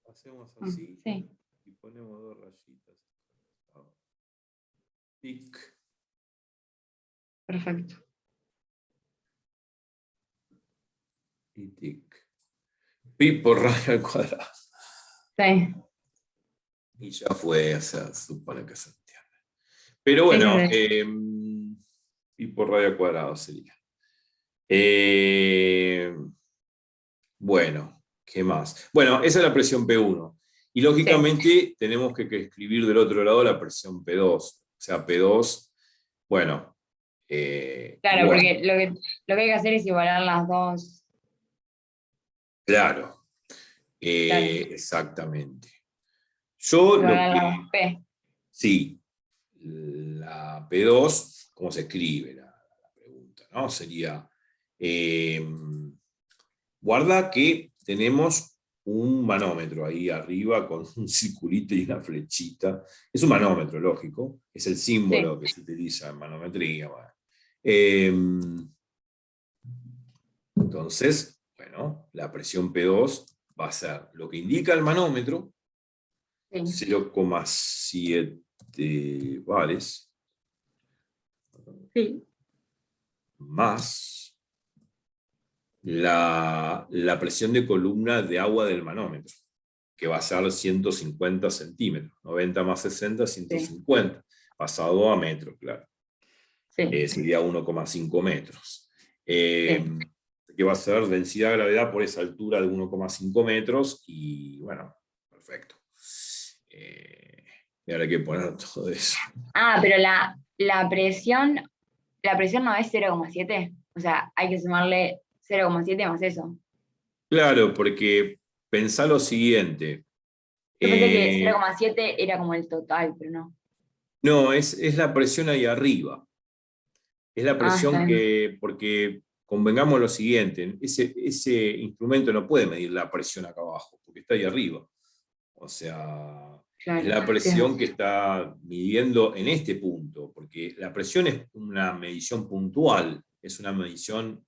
Hacemos así Sí. y ponemos dos rayitas. Tic. Perfecto. Y tic. Pi por radio al cuadrado. Sí. Y ya fue, o sea, supone que se entiende. Pero bueno, pi por radio al cuadrado sería. Bueno, ¿qué más? Bueno, esa es la presión P1. Y lógicamente tenemos que escribir del otro lado la presión P2. O sea, P2, bueno. Claro, igual. porque lo que hay que hacer es igualar las dos. Claro. Claro. Exactamente. Yo Igualar lo las que. dos P. Sí. la P2, ¿cómo se escribe la pregunta? ¿No? Sería, guarda que tenemos un manómetro ahí arriba con un circulito y una flechita. Es un manómetro, lógico, es el símbolo que se utiliza en manometría. Bueno. Entonces, bueno, la presión P2 va a ser lo que indica el manómetro, 0,7 bares, más la presión de columna de agua del manómetro, que va a ser 150 centímetros, 90 más 60, 150, pasado a metros, claro. Sería 1,5 metros. Que va a ser densidad de gravedad por esa altura de 1,5 metros, y bueno, perfecto. Y ahora hay que poner todo eso. Pero la presión no es 0,7, o sea, hay que sumarle 0,7 más eso. Claro, porque pensá lo siguiente. Yo pensé que 0,7 era como el total, pero no. No, es la presión ahí arriba. Es la presión porque convengamos lo siguiente, ese instrumento no puede medir la presión acá abajo, porque está ahí arriba. O sea, es la presión que está midiendo en este punto, porque la presión es una medición puntual, es una medición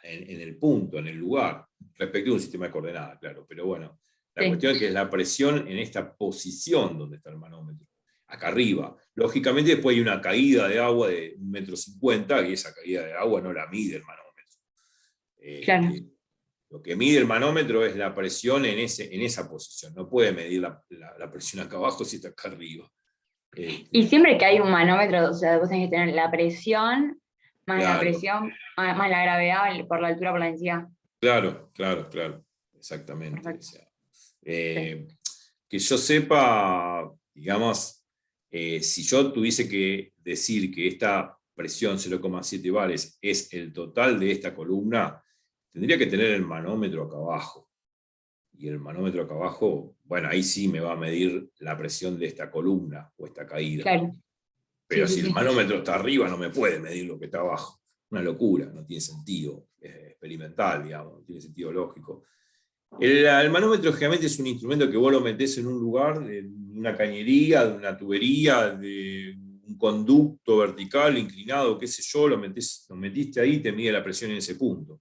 en el punto, en el lugar, respecto a un sistema de coordenadas, claro. Pero bueno, la cuestión es que es la presión en esta posición donde está el manómetro, acá arriba. Lógicamente después hay una caída de agua de 1,50 m, y esa caída de agua no la mide el manómetro. Lo que mide el manómetro es la presión en esa posición. No puede medir la presión acá abajo si está acá arriba. Y siempre que hay un manómetro, o sea, vos tenés que tener la presión, más la presión, más la gravedad por la altura, por la densidad. Claro, exactamente. O sea, que yo sepa, digamos, si yo tuviese que decir que esta presión 0,7 bares es el total de esta columna, tendría que tener el manómetro acá abajo. Y el manómetro acá abajo, bueno, ahí sí me va a medir la presión de esta columna o esta caída. Claro. Pero si el manómetro está arriba, no me puede medir lo que está abajo. Una locura, no tiene sentido experimental, digamos, no tiene sentido lógico. El manómetro generalmente es un instrumento que vos lo metés en un lugar, en una cañería, de una tubería, de un conducto vertical, inclinado, qué sé yo, lo metiste ahí y te mide la presión en ese punto.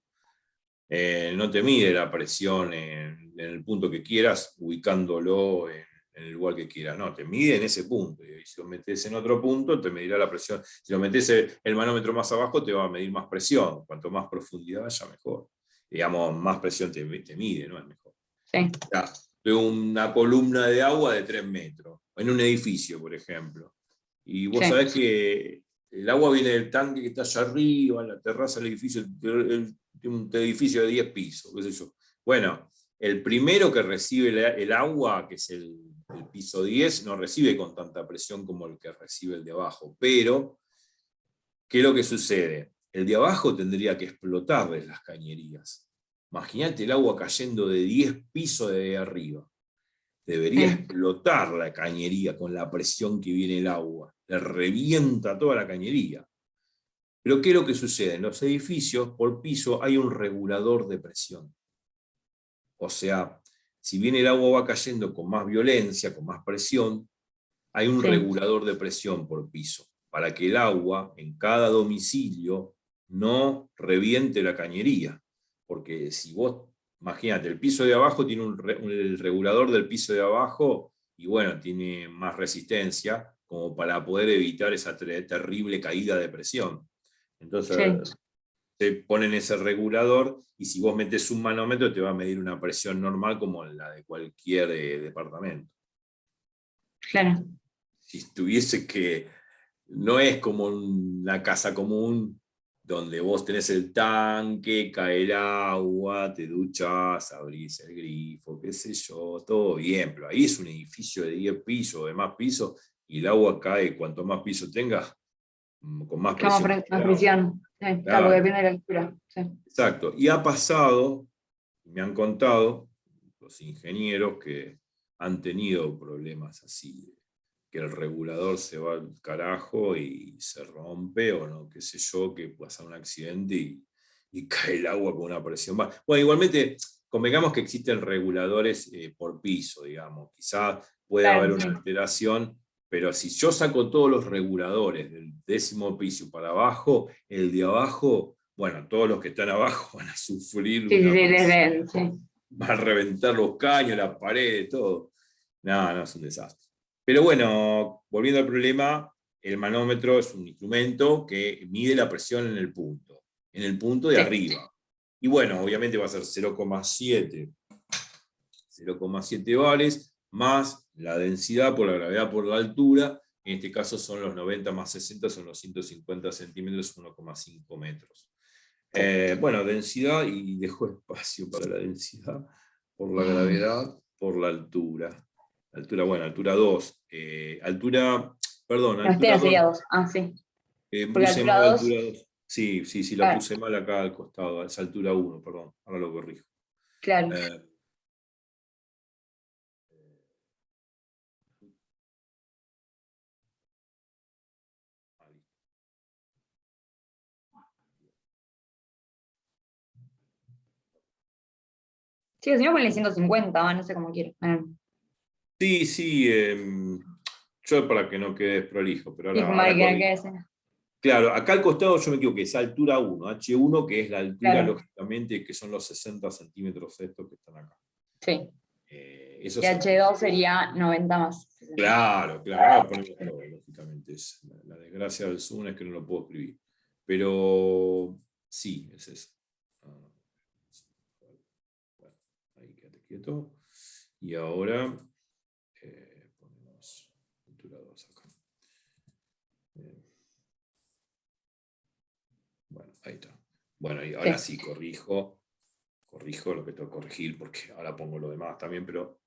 No te mide la presión en el punto que quieras, ubicándolo en el lugar que quieras. No, te mide en ese punto. Y si lo metes en otro punto, te medirá la presión. Si lo metes el manómetro más abajo, te va a medir más presión. Cuanto más profundidad haya, mejor. Digamos, más presión te mide, ¿no? Es mejor. O sea, de una columna de agua de 3 metros, en un edificio, por ejemplo. Y vos sabés que el agua viene del tanque que está allá arriba, en la terraza del edificio, un edificio de 10 pisos, qué sé yo. Bueno, el primero que recibe el agua, que es el piso 10, no recibe con tanta presión como el que recibe el de abajo. Pero, ¿qué es lo que sucede? El de abajo tendría que explotarles las cañerías. Imagínate el agua cayendo de 10 pisos de arriba. Debería explotar la cañería con la presión que viene el agua. Le revienta toda la cañería. Pero ¿qué es lo que sucede? En los edificios, por piso, hay un regulador de presión. O sea, si bien el agua va cayendo con más violencia, con más presión, hay un regulador de presión por piso, para que el agua en cada domicilio no reviente la cañería. Porque si vos, imagínate, el piso de abajo tiene el regulador del piso de abajo, y bueno, tiene más resistencia, como para poder evitar esa terrible caída de presión. Entonces, te ponen ese regulador, y si vos metes un manómetro, te va a medir una presión normal como la de cualquier departamento. Claro. Si tuviese que, no es como una casa común, donde vos tenés el tanque, cae el agua, te duchas, abrís el grifo, qué sé yo, todo bien, pero ahí es un edificio de 10 pisos, de más pisos, y el agua cae, cuanto más pisos tengas, con más presión. Más presión, claro, porque depende de la altura. Exacto, y ha pasado, me han contado los ingenieros que han tenido problemas así que el regulador se va al carajo y se rompe, o no, qué sé yo, que pasa un accidente y cae el agua con una presión baja. Bueno, igualmente, convengamos que existen reguladores por piso, digamos. Quizás pueda haber Claro, una sí. alteración, pero si yo saco todos los reguladores del 10º piso para abajo, el de abajo, bueno, todos los que están abajo van a sufrir Sí, sí, una sí, presión, sí. van a reventar los caños, las paredes, todo. No, no, es un desastre. Pero bueno, volviendo al problema, el manómetro es un instrumento que mide la presión en el punto de Sí. arriba. Y bueno, obviamente va a ser 0,7 bares más la densidad por la gravedad por la altura. En este caso son los 90 más 60, son los 150 centímetros, 1,5 metros. Bueno, densidad, y dejo espacio para la densidad, por la gravedad, por la altura. Altura, bueno, altura 2. Perdón, No, altura 2. sería 2. Ah, sí. Porque Puse altura mal 2, altura 2. Sí, sí, sí, a la ver, puse mal acá al costado, es altura 1, perdón, ahora lo corrijo. claro. Eh, Sí, si no ponle 150, no sé cómo quiero. sí, sí, yo para que no quede desprolijo, pero Sí, ahora que no corrijo. quede ese. Claro, acá al costado yo me equivoqué, es altura 1, H1, que es la altura, Claro, lógicamente, que son los 60 centímetros estos que están acá. sí. Eso Y es altura. H2 sería 90 más 60. Claro, claro, ahora ponemos todo, lógicamente. La desgracia del Zoom es que no lo puedo escribir. Pero sí, es eso. Bueno, ahí quédate quieto. Y ahora ponemos altura 2 acá. Bueno, ahí está. Bueno, y ahora sí corrijo lo que tengo que corregir, porque ahora pongo lo demás también, pero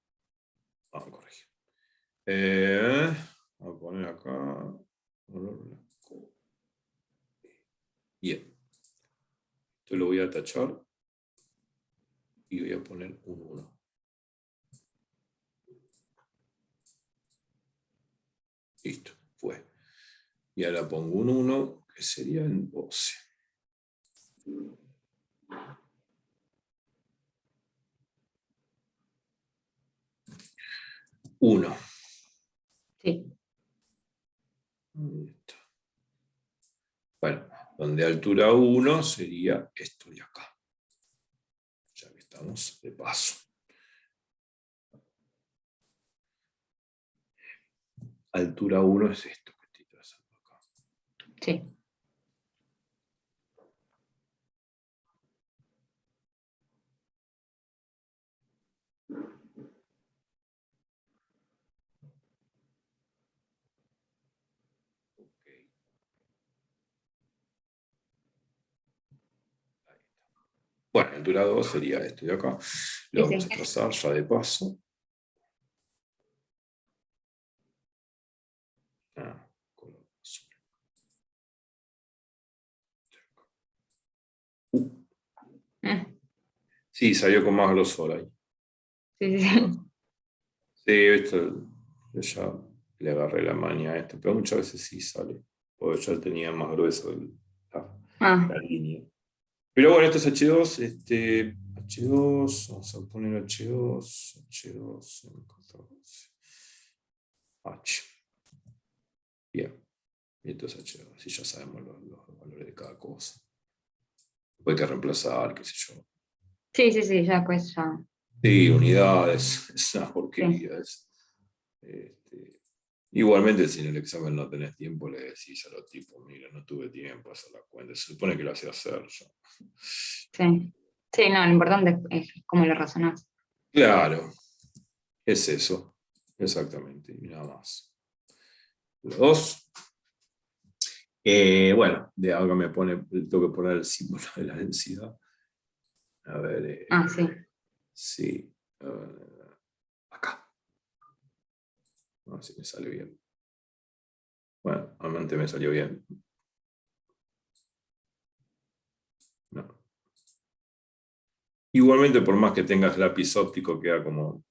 vamos a corregir. Voy a poner acá. Bien. Esto lo voy a tachar y voy a poner un 1. Listo, fue. Y ahora pongo un 1, que sería en 12. Uno. Sí. Bueno, donde altura 1 sería esto de acá. Ya que estamos de paso. Altura 1 es esto que estoy trazando acá. Sí. Okay. Ahí está. Bueno, altura 2 sería esto de acá. Lo Sí, vamos sí. a trazar ya de paso. Color azul. Sí, salió con más grosor ahí. Sí, sí, sí. Sí, esto ya le agarré la maña a esto, pero muchas veces sí sale, porque ya tenía más grueso la línea. Pero bueno, esto es H2, H2, vamos a poner H2, H. Bien, y esto es H2, así ya sabemos los valores de cada cosa. Hay que reemplazar, qué sé yo. Sí, sí, sí, ya pues ya. Sí, unidades, es una Sí. porquería. Igualmente, si en el examen no tenés tiempo, le decís a los tipos, mira, no tuve tiempo a hacer la cuenta. Se supone que lo hacía hacer yo. Sí. Sí, no, lo importante es cómo lo razonás. Claro, es eso. Exactamente, y nada más. Los dos. Bueno, de ahora tengo que poner el símbolo de la densidad. A ver, Sí. sí. Acá. A ver si me sale bien. Bueno, realmente me salió bien. No. Igualmente, por más que tengas lápiz óptico, queda feo,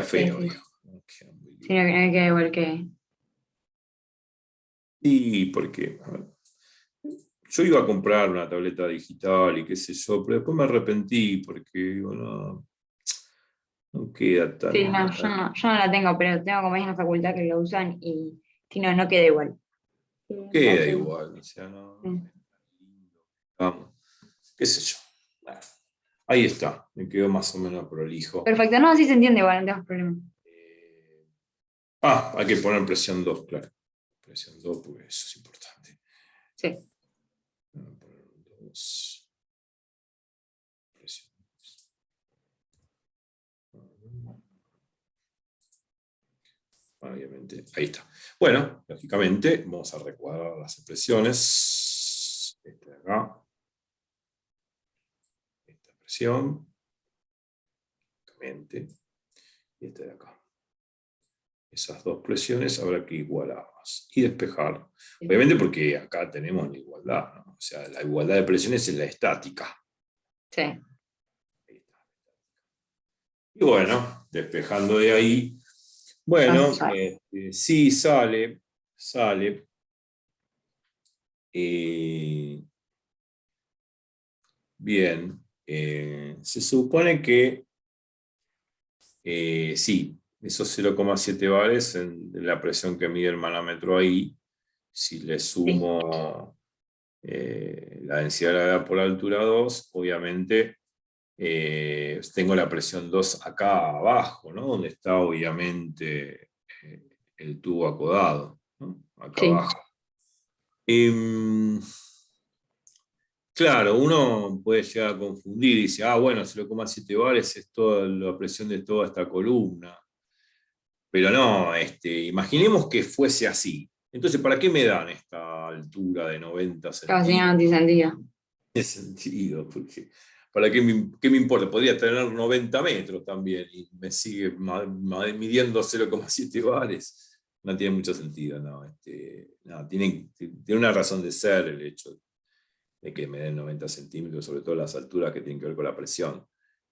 Sí, sí. digamos. Queda muy Sí, no, lindo. no queda igual que. Y porque a ver, yo iba a comprar una tableta digital y qué sé yo, pero después me arrepentí porque digo, no queda Sí, no, yo no la tengo, pero tengo compañeros en la facultad que lo usan y sí, no, no queda igual. no queda Entonces, igual, o sea, no mm. es tan lindo. Vamos, qué sé yo. Bueno, ahí está, me quedó más o menos prolijo. Perfecto, no, sí se entiende igual, no tenemos problema. Eh, hay que poner presión 2, claro. Presión 2, porque eso es importante. Sí. Vamos a poner 2. Presión 2. Obviamente, ahí está. Bueno, lógicamente, vamos a recuadrar las expresiones. Esta de acá. Esta presión. Lógicamente. Y esta de acá. Esas dos presiones habrá que igualarlas y despejar. Obviamente porque acá tenemos la igualdad, ¿no? O sea, la igualdad de presiones es la estática. Sí. Ahí está. Y bueno, despejando de ahí, bueno, sí sale. Bien, se supone que sí, esos 0,7 bares en la presión que mide el manómetro ahí, si le Sí, sumo la densidad de la gravedad por la altura 2, obviamente tengo la presión 2 acá abajo, ¿no? Donde está obviamente el tubo acodado, ¿no? Acá sí, abajo. Em, Claro, uno puede llegar a confundir y dice, bueno, 0,7 bares es toda la presión de toda esta columna. Pero no, imaginemos que fuese así. Entonces, ¿para qué me dan esta altura de 90 casi no centímetros? tiene sentido. Tiene sentido, porque ¿para qué me importa? Podría tener 90 metros también y me sigue midiendo 0,7 bares. No tiene mucho sentido, no. No, tiene una razón de ser el hecho de que me den 90 centímetros, sobre todo las alturas que tienen que ver con la presión.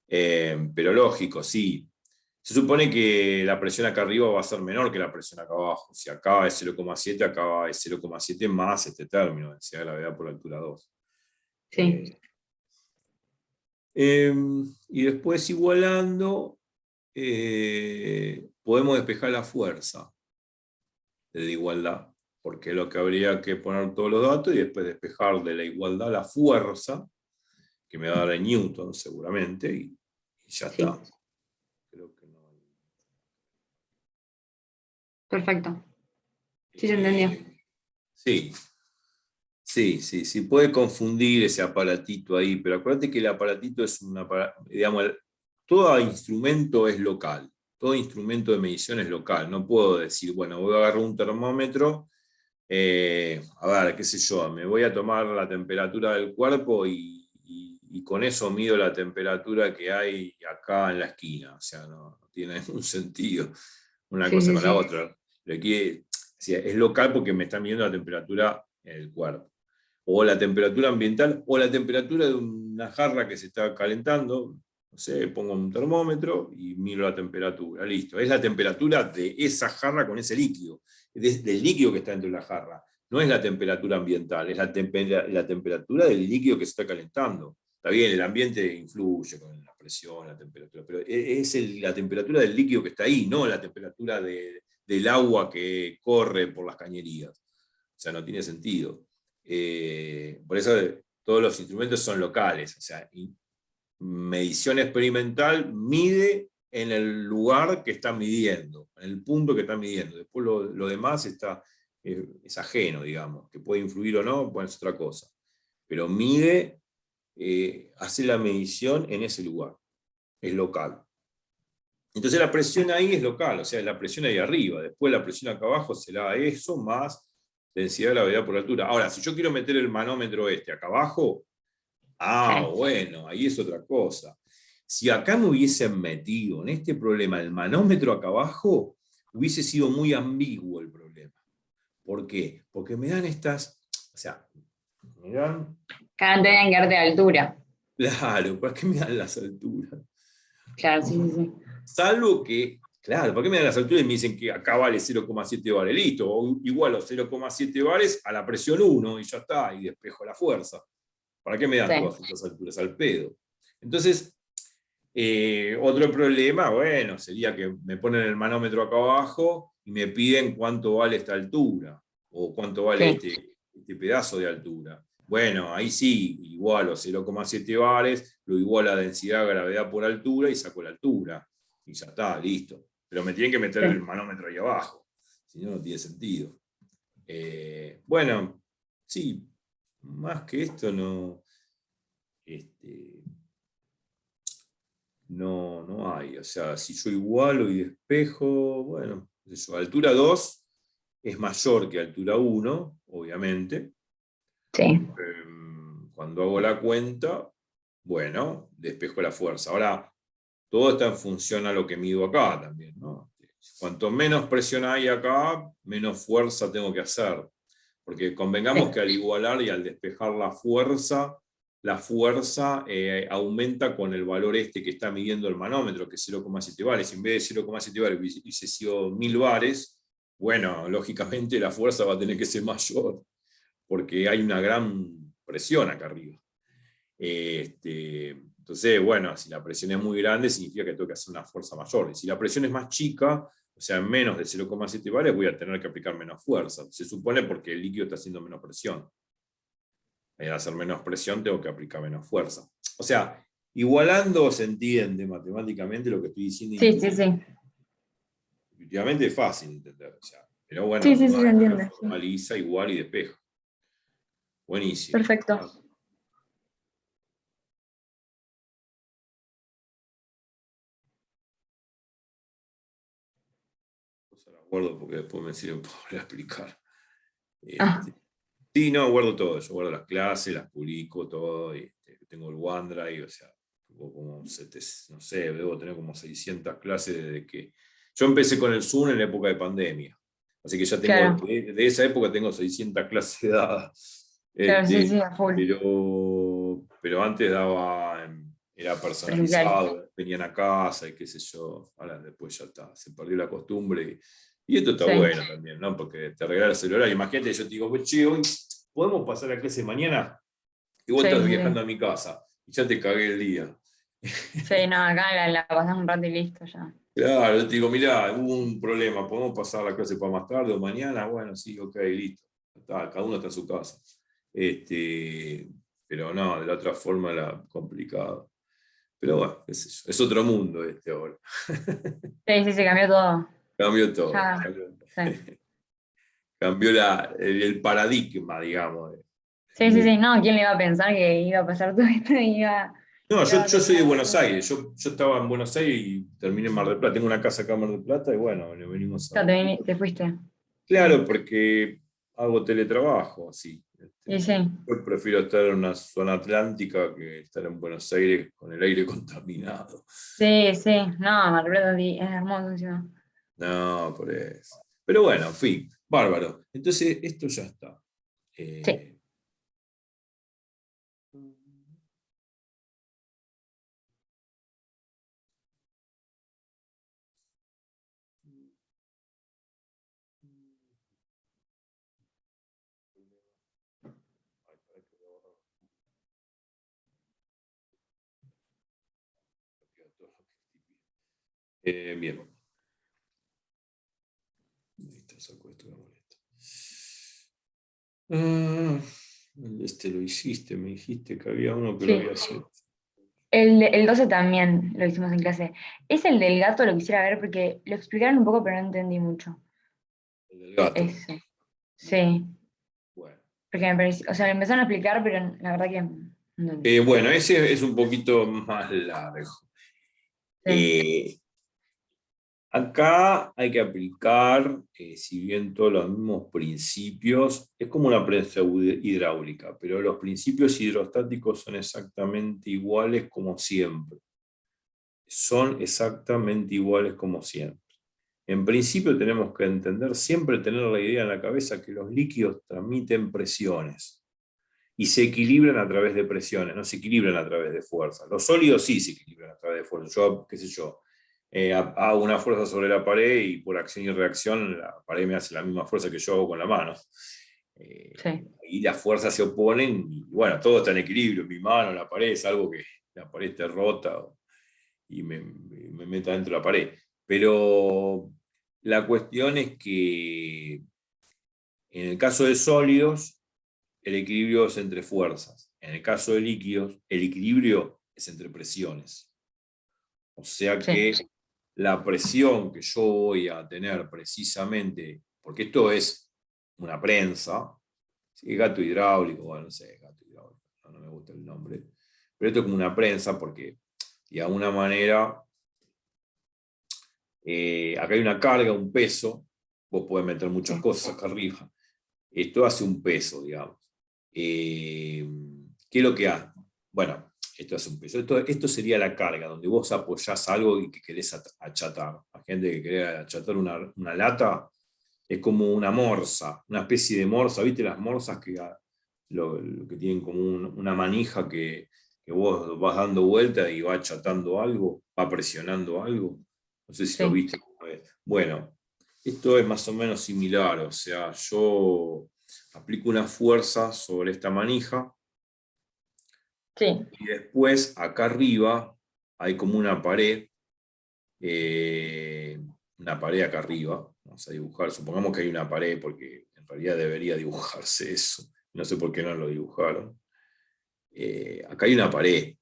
Pero lógico, sí. Se supone que la presión acá arriba va a ser menor que la presión acá abajo. Si acá es 0,7, acá es 0,7 más este término, densidad de gravedad por altura 2. Sí, Y después igualando, podemos despejar la fuerza de la igualdad, porque es lo que habría que poner todos los datos y después despejar de la igualdad la fuerza, que me va a dar en Newton seguramente, y ya sí, está. Creo que no hay. perfecto. Sí se entendió. Sí, sí, puede confundir ese aparatito ahí, pero acuérdate que el aparatito es digamos, todo instrumento es local, todo instrumento de medición es local. No puedo decir, bueno, voy a agarrar un termómetro, a ver, qué sé yo, me voy a tomar la temperatura del cuerpo y con eso mido la temperatura que hay acá en la esquina. O sea, no tiene ningún sentido una Sí, cosa sí, con la sí. otra. Es local porque me están midiendo la temperatura en el cuerpo. O la temperatura ambiental, o la temperatura de una jarra que se está calentando. No sé, pongo un termómetro y miro la temperatura. Listo. Es la temperatura de esa jarra con ese líquido, del líquido que está dentro de la jarra. No es la temperatura ambiental, es la temperatura del líquido que se está calentando. Está bien, el ambiente influye con la presión, la temperatura, pero es la temperatura del líquido que está ahí, no la temperatura del agua que corre por las cañerías. O sea, no tiene sentido. Por eso todos los instrumentos son locales. O sea, medición experimental mide en el lugar que está midiendo, en el punto que está midiendo. Después lo demás es ajeno, digamos, que puede influir o no, puede ser otra cosa. Pero mide, hace la medición en ese lugar, es local. Entonces la presión ahí es local, o sea, la presión ahí arriba. Después la presión acá abajo será eso más densidad de gravedad por altura. Ahora, si yo quiero meter el manómetro acá abajo, Sí. bueno, ahí es otra cosa. Si acá me hubiesen metido en este problema el manómetro acá abajo, hubiese sido muy ambiguo el problema. ¿Por qué? Porque me dan estas, o sea, me dan, Cada no tenían que darte de altura. claro, ¿para qué me dan las alturas? Claro, sí, sí, sí. Salvo que Claro, ¿por qué me dan las alturas y me dicen que acá vale 0,7 bares? Listo, o igualo 0,7 bares a la presión 1 y ya está, y despejo la fuerza. ¿Para qué me dan Sí. todas estas alturas? Al pedo. Entonces, otro problema, bueno, sería que me ponen el manómetro acá abajo y me piden cuánto vale esta altura, o cuánto vale Sí. este pedazo de altura. Bueno, ahí sí, igualo 0,7 bares, lo igualo a densidad, gravedad por altura y saco la altura. Y ya está, listo. Pero me tienen que meter el Sí. manómetro ahí abajo, si no, no tiene sentido. Bueno, sí, más que esto no, no hay. O sea, si yo igualo y despejo, bueno, eso, altura 2 es mayor que altura 1, obviamente. Sí. Cuando hago la cuenta, bueno, despejo la fuerza. Ahora, todo está en función a lo que mido acá también, ¿no? Cuanto menos presión hay acá, menos fuerza tengo que hacer. Porque convengamos que al igualar y al despejar la fuerza aumenta con el valor que está midiendo el manómetro, que es 0,7 bares. En vez de 0,7 bares hubiese sido 1000 bares, bueno, lógicamente la fuerza va a tener que ser mayor, porque hay una gran presión acá arriba. Entonces, bueno, si la presión es muy grande, significa que tengo que hacer una fuerza mayor. Y si la presión es más chica, o sea, menos de 0,7 bares, voy a tener que aplicar menos fuerza. Se supone porque el líquido está haciendo menos presión. Al hacer menos presión, tengo que aplicar menos fuerza. O sea, igualando se entiende matemáticamente lo que estoy diciendo. Sí, sí, sí. Intuitivamente es fácil entender. O sea, pero bueno, Sí, sí, sí, uno se entiende. Sí. formaliza igual y despeja. Buenísimo. Perfecto. Se las guardo porque después me sirven para volver a explicar. Ah, Sí, no, guardo todo. Yo guardo las clases, las publico, todo. Tengo el OneDrive, o sea, tengo como, no sé, debo tener como 600 clases desde que... Yo empecé con el Zoom en la época de pandemia. Así que ya tengo, claro. de esa época tengo 600 clases dadas. Claro, sí, sí, a full. Pero antes era Presencial. personalizado, venían a casa y qué sé yo. Ahora después ya está, se perdió la costumbre. Y esto está Sí. bueno también, ¿no? Porque te regalas el horario. Imagínate, yo te digo, pues, che, hoy podemos pasar la clase mañana y vos Sí, estás sí, viajando sí. a mi casa y ya te cagué el día. Sí, no, acá la pasamos un rato y listo ya. Claro, yo te digo, mirá, hubo un problema, ¿podemos pasar la clase para más tarde o mañana? Bueno, sí, ok, listo. Está, cada uno está en su casa. Pero no, de la otra forma era complicado. Pero bueno, qué sé yo, es otro mundo ahora. Sí, sí, se cambió todo. Cambió todo. Ya, sí. Cambió el paradigma, digamos. Sí, sí, sí, no, ¿quién le iba a pensar que iba a pasar todo esto y No, iba a yo soy de terminar Buenos así? Aires. Yo estaba en Buenos Aires y terminé en Mar del Plata. Tengo una casa acá en Mar del Plata y bueno, venimos Ya a... te fuiste. Claro, porque hago teletrabajo, así. Y sí, Yo prefiero estar en una zona atlántica que estar en Buenos Aires con el aire contaminado. sí, sí, no, Mar del Plata sí, es hermoso encima. No, por eso. Pero bueno, en fin, bárbaro. Entonces, esto ya está. Sí. Eh, bien. Listo, saco esto que me molesta. Ah, lo hiciste, me dijiste que había uno que lo Sí. había hecho. El 12 también lo hicimos en clase. Es el del gato, lo quisiera ver porque lo explicaron un poco, pero no entendí mucho. El del gato. Ese. Sí. Bueno. Porque me pareció, o sea, lo empezaron a explicar, pero la verdad que no entendí. Bueno, ese es un poquito más largo. Sí. Acá hay que aplicar, si bien todos los mismos principios, es como una prensa hidráulica, pero los principios hidrostáticos son exactamente iguales como siempre. Son exactamente iguales como siempre. En principio tenemos que entender, siempre tener la idea en la cabeza que los líquidos transmiten presiones y se equilibran a través de presiones, no se equilibran a través de fuerzas. Los sólidos sí se equilibran a través de fuerzas. Yo, qué sé yo, hago una fuerza sobre la pared y por acción y reacción la pared me hace la misma fuerza que yo hago con la mano. Sí. Y las fuerzas se oponen y bueno, todo está en equilibrio. Mi mano, la pared, es algo que la pared esté rota y me meta dentro de la pared. Pero la cuestión es que en el caso de sólidos, el equilibrio es entre fuerzas. En el caso de líquidos, el equilibrio es entre presiones. O sea que Sí. la presión que yo voy a tener precisamente, porque esto es una prensa, ¿sí? Gato hidráulico, bueno, no sé, gato hidráulico, no me gusta el nombre, pero esto es como una prensa porque de alguna manera acá hay una carga, un peso, vos podés meter muchas cosas acá arriba, esto hace un peso, digamos. ¿Qué es lo que hace? Bueno, esto hace un peso. Esto sería la carga, donde vos apoyás algo y que querés achatar. La gente que quiere achatar una lata es como una morsa, una especie de morsa. ¿Viste las morsas lo que tienen como una manija que vos vas dando vuelta y va achatando algo, va presionando algo? No sé si lo Sí. viste. Bueno, esto es más o menos similar. O sea, yo aplico una fuerza sobre esta manija. Sí. Y después, acá arriba, hay como una pared acá arriba. Vamos a dibujar, supongamos que hay una pared, porque en realidad debería dibujarse eso. No sé por qué no lo dibujaron. Acá hay una pared.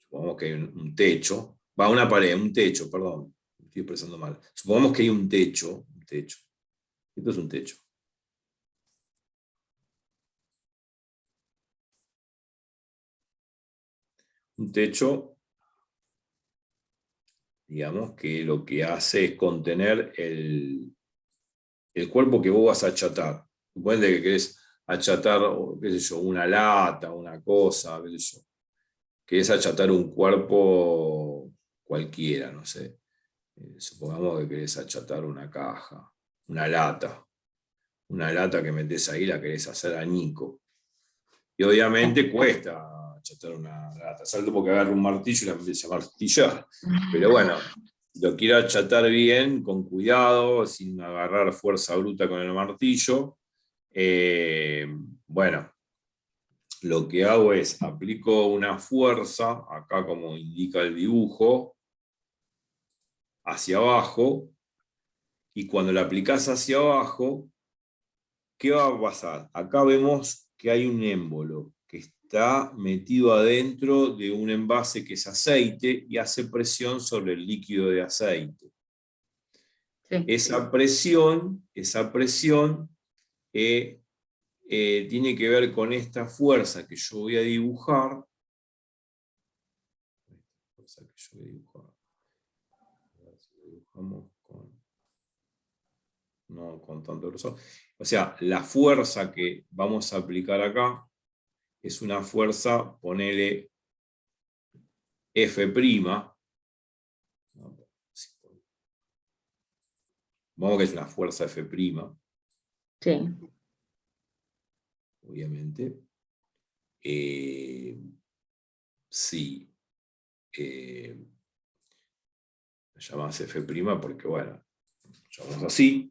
Supongamos que hay un techo. Va, una pared, un techo, perdón. Me estoy expresando mal. Supongamos que hay un techo. Esto es un techo. Un techo, digamos, que lo que hace es contener el cuerpo que vos vas a achatar. Suponete que querés achatar, qué sé yo, una lata, una cosa, qué sé yo. Querés achatar un cuerpo cualquiera, no sé. Supongamos que querés achatar una caja, una lata. Una lata que metés ahí la querés hacer añico. Y obviamente cuesta achatar una lata, salvo porque agarra un martillo y la empieza a martillar. Pero bueno, lo quiero achatar bien, con cuidado, sin agarrar fuerza bruta con el martillo. Bueno, lo que hago es aplico una fuerza, acá como indica el dibujo, hacia abajo, y cuando la aplicás hacia abajo, ¿qué va a pasar? Acá vemos que hay un émbolo que está metido adentro de un envase que es aceite y hace presión sobre el líquido de aceite. Sí. Esa presión tiene que ver con esta fuerza que yo voy a dibujar. No con tanto grosor. O sea, la fuerza que vamos a aplicar acá es una fuerza, ponele F'. Vamos que es una fuerza F', Sí. obviamente. Sí. La llamamos F' porque, bueno, llamamos así.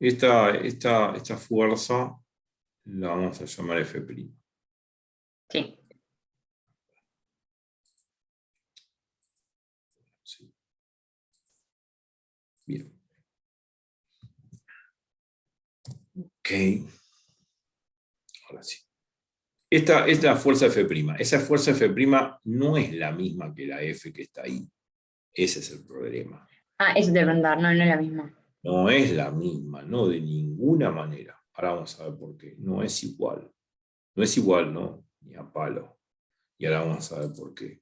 Esta fuerza la vamos a llamar F'. Sí. Sí. Bien. Ok. Ahora sí. Esta es la fuerza F'. Esa fuerza F' no es la misma que la F que está ahí. Ese es el problema. Ah, eso te voy a preguntar, no, no es la misma. No es la misma, no de ninguna manera. Ahora vamos a ver por qué. No es igual. No es igual, ¿no? Ni a palo. Y ahora vamos a ver por qué.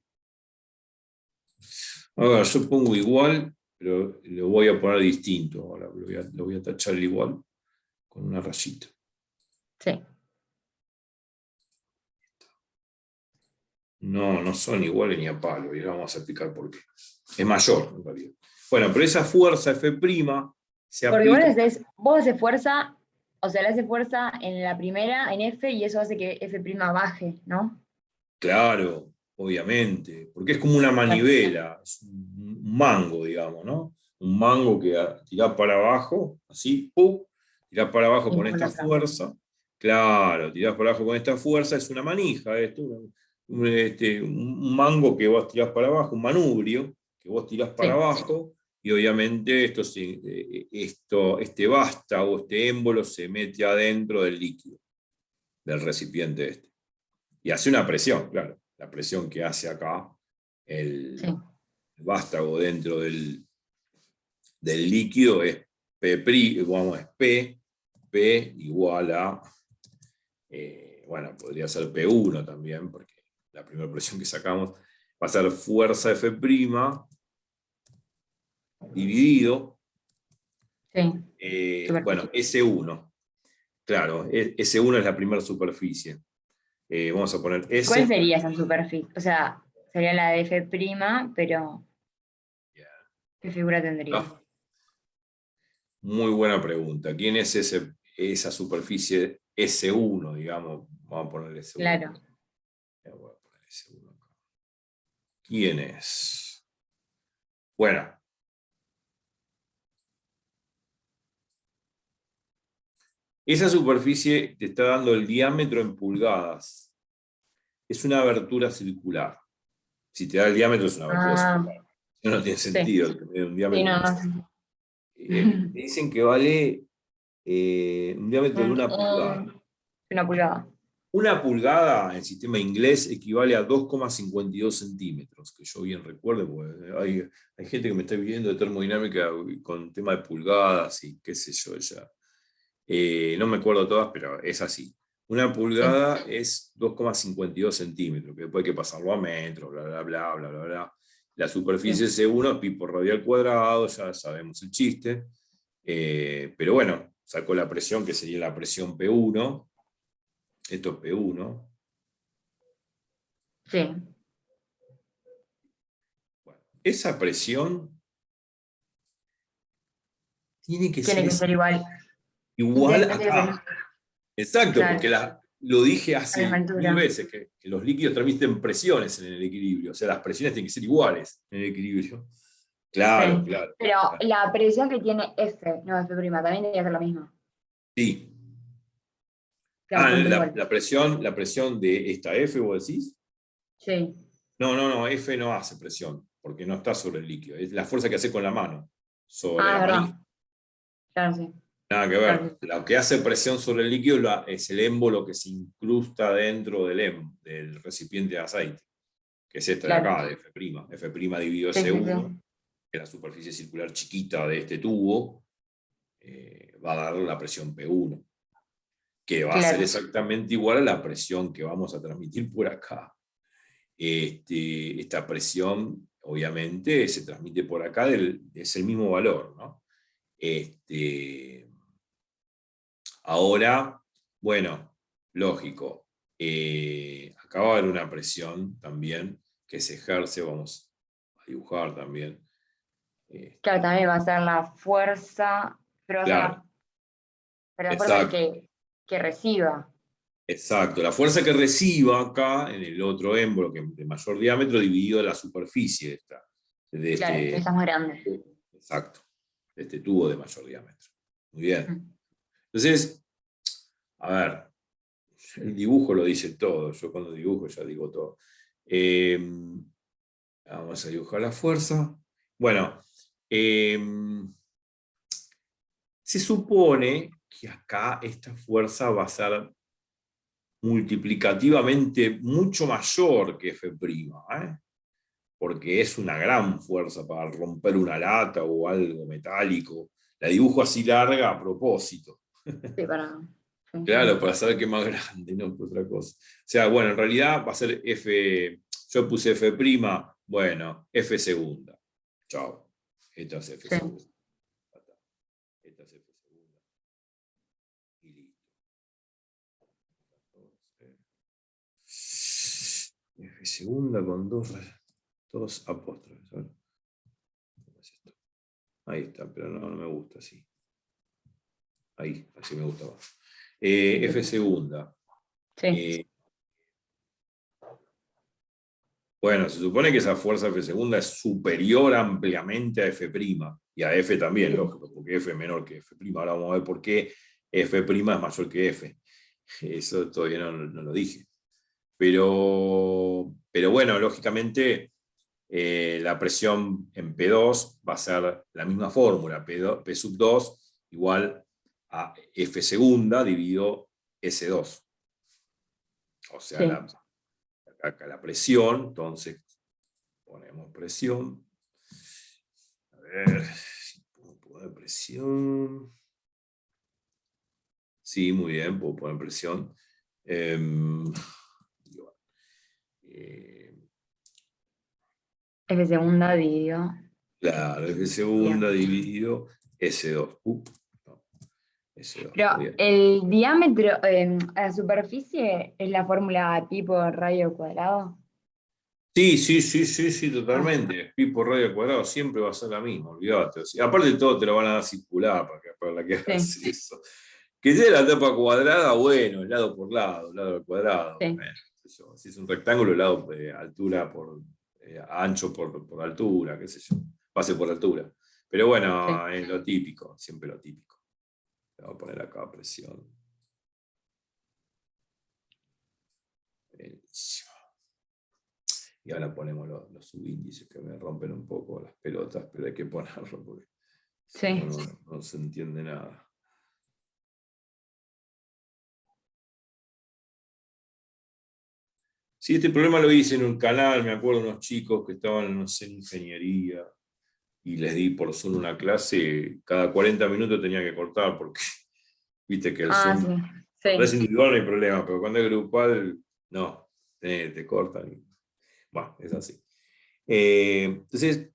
Ahora, yo pongo igual, pero lo voy a poner distinto. Ahora lo voy a tachar igual con una rayita. Sí. No son iguales ni a palo. Y ahora vamos a explicar por qué. Es mayor, en realidad. Bueno, pero esa fuerza F' se Porque aplica. vos haces fuerza, o sea, le haces fuerza en la primera, en F, y eso hace que F' baje, ¿no? Claro, obviamente, porque es como una Claro. manivela, es un mango, digamos, ¿no? Un mango que tirás para abajo, así, ¡pum! Tirás para abajo Y con vos esta la sacás. fuerza, claro, tirás para abajo con esta fuerza, es una manija esto, un mango que vos tirás para abajo, un manubrio que vos tirás para Sí, abajo, y obviamente este vástago, este émbolo se mete adentro del líquido, del recipiente este. Y hace una presión, claro. La presión que hace acá sí. el vástago dentro del líquido es P igual a, bueno, podría ser P1 también, porque la primera presión que sacamos va a ser fuerza F' dividido, Sí, bueno, superficie. S1. Claro, S1 es la primera superficie. Vamos a poner ¿Y cuál S. sería esa superficie? O sea, sería la de F', pero ¿qué figura tendría? Ah, muy buena pregunta. ¿Quién es esa superficie S1, digamos? Vamos a poner S1. Claro. Ya voy a poner S1 acá. ¿Quién es? Bueno, esa superficie te está dando el diámetro en pulgadas. Es una abertura circular. Si te da el diámetro, es una abertura Ah, circular. No tiene sí. sentido que me dé un Sí, diámetro. no, no sé. Me dicen que vale un diámetro de Un- una pulgada. un- una pulgada. Una pulgada en sistema inglés equivale a 2,52 centímetros, que yo bien recuerdo, porque hay gente que me está viendo de termodinámica con tema de pulgadas y qué sé yo ya. No me acuerdo todas, pero es así. Una Sí, pulgada es 2,52 centímetros, que después hay que pasarlo a metros, bla, bla, bla, bla, bla, bla. La superficie sí, C1 es pi por radial cuadrado, ya sabemos el chiste. Pero bueno, sacó la presión, que sería la presión P1. Esto es P1. sí. Bueno, esa presión tiene que Tiene ser que ser igual. Y igual tiene que ser, acá. Exacto, claro, porque lo dije a la misma hace mil altura. veces, que los líquidos transmiten presiones en el equilibrio, o sea, las presiones tienen que ser iguales en el equilibrio. Sí. Claro, claro, Pero claro. la presión que tiene F, no F', también tiene que ser la misma. Sí. Claro, son igual. La presión de esta F, ¿vos decís? Sí. No, no, no, F no hace presión, porque no está sobre el líquido. Es la fuerza que hace con la mano, sobre Ah, la es verdad. manija. Claro, sí. Nada que Claro, ver. sí. Lo que hace presión sobre el líquido es el émbolo que se incrusta dentro del recipiente de aceite, que es esta de Claro. acá, de F'. F' dividido Sí, sí, S1, sí. que es la superficie circular chiquita de este tubo, va a dar la presión P1, que va a ser Claro, exactamente igual a la presión que vamos a transmitir por acá. Esta presión, obviamente, se transmite por acá, es el mismo valor, ¿no? Ahora, bueno, lógico, acá va a haber una presión también que se ejerce, vamos a dibujar también. claro, también va a ser la fuerza, Claro, pero la fuerza exacto, que reciba. exacto. La fuerza que reciba acá en el otro émbolo, que es de mayor diámetro, dividido la superficie de Claro, este, esta es más grande. exacto, de este tubo de mayor diámetro. Muy bien. Mm. Entonces, a ver, el dibujo lo dice todo. Yo cuando dibujo ya digo todo. Eh, Vamos a dibujar la fuerza. Bueno, eh, se supone que acá esta fuerza va a ser multiplicativamente mucho mayor que F', porque es una gran fuerza para romper una lata o algo metálico. La dibujo así larga a propósito. Sí, para. Sí, sí. Claro, para saber que es más grande, no que otra cosa. O sea, bueno, en realidad va a ser F. Yo puse F', bueno, F segunda. Chao. Esta es F Sí. segunda. Esta es F segunda. Y listo. F segunda con dos apóstrofes. ¿Cómo es esto? Ahí está, pero no me gusta así. Ahí, así me gusta más. F segunda. Sí, Bueno, se supone que esa fuerza F segunda es superior ampliamente a F', y a F también, lógico, porque F es menor que F'. Ahora vamos a ver por qué F' es mayor que F. Eso todavía no lo dije. Pero bueno, lógicamente la presión en P2 va a ser la misma fórmula, P sub 2 igual a F segunda dividido S2. O sea, sí. acá la presión, entonces ponemos presión. A ver, puedo poner presión. Sí, muy bien, puedo poner presión. F segunda dividido. Claro, F segunda dividido S2. No, S2, Pero bien. el diámetro, la superficie es la fórmula pi por radio cuadrado. Sí, Ah, totalmente. Pi por radio al cuadrado siempre va a ser la misma, olvídate. O sea, aparte de todo, te lo van a dar circular para la que hagas sí, eso. Que sea la tapa cuadrada, bueno, lado por lado, lado al cuadrado. sí, Bueno, si es un rectángulo, lado altura por ancho por altura, qué sé yo, base por altura. Pero sí. bueno, es lo típico, siempre lo típico. Vamos a poner acá presión. Y ahora ponemos los subíndices que me rompen un poco las pelotas, pero hay que ponerlo porque si no, Sí. no se entiende nada. Sí, este problema lo hice en un canal, me acuerdo unos chicos que estaban, no sé, en ingeniería, y les di por Zoom una clase, cada 40 minutos tenía que cortar, porque viste que el Ah, sí, Zoom, cuando es sí. individual no hay problema, pero cuando es grupal, no, te cortan. Bueno, es así. Entonces,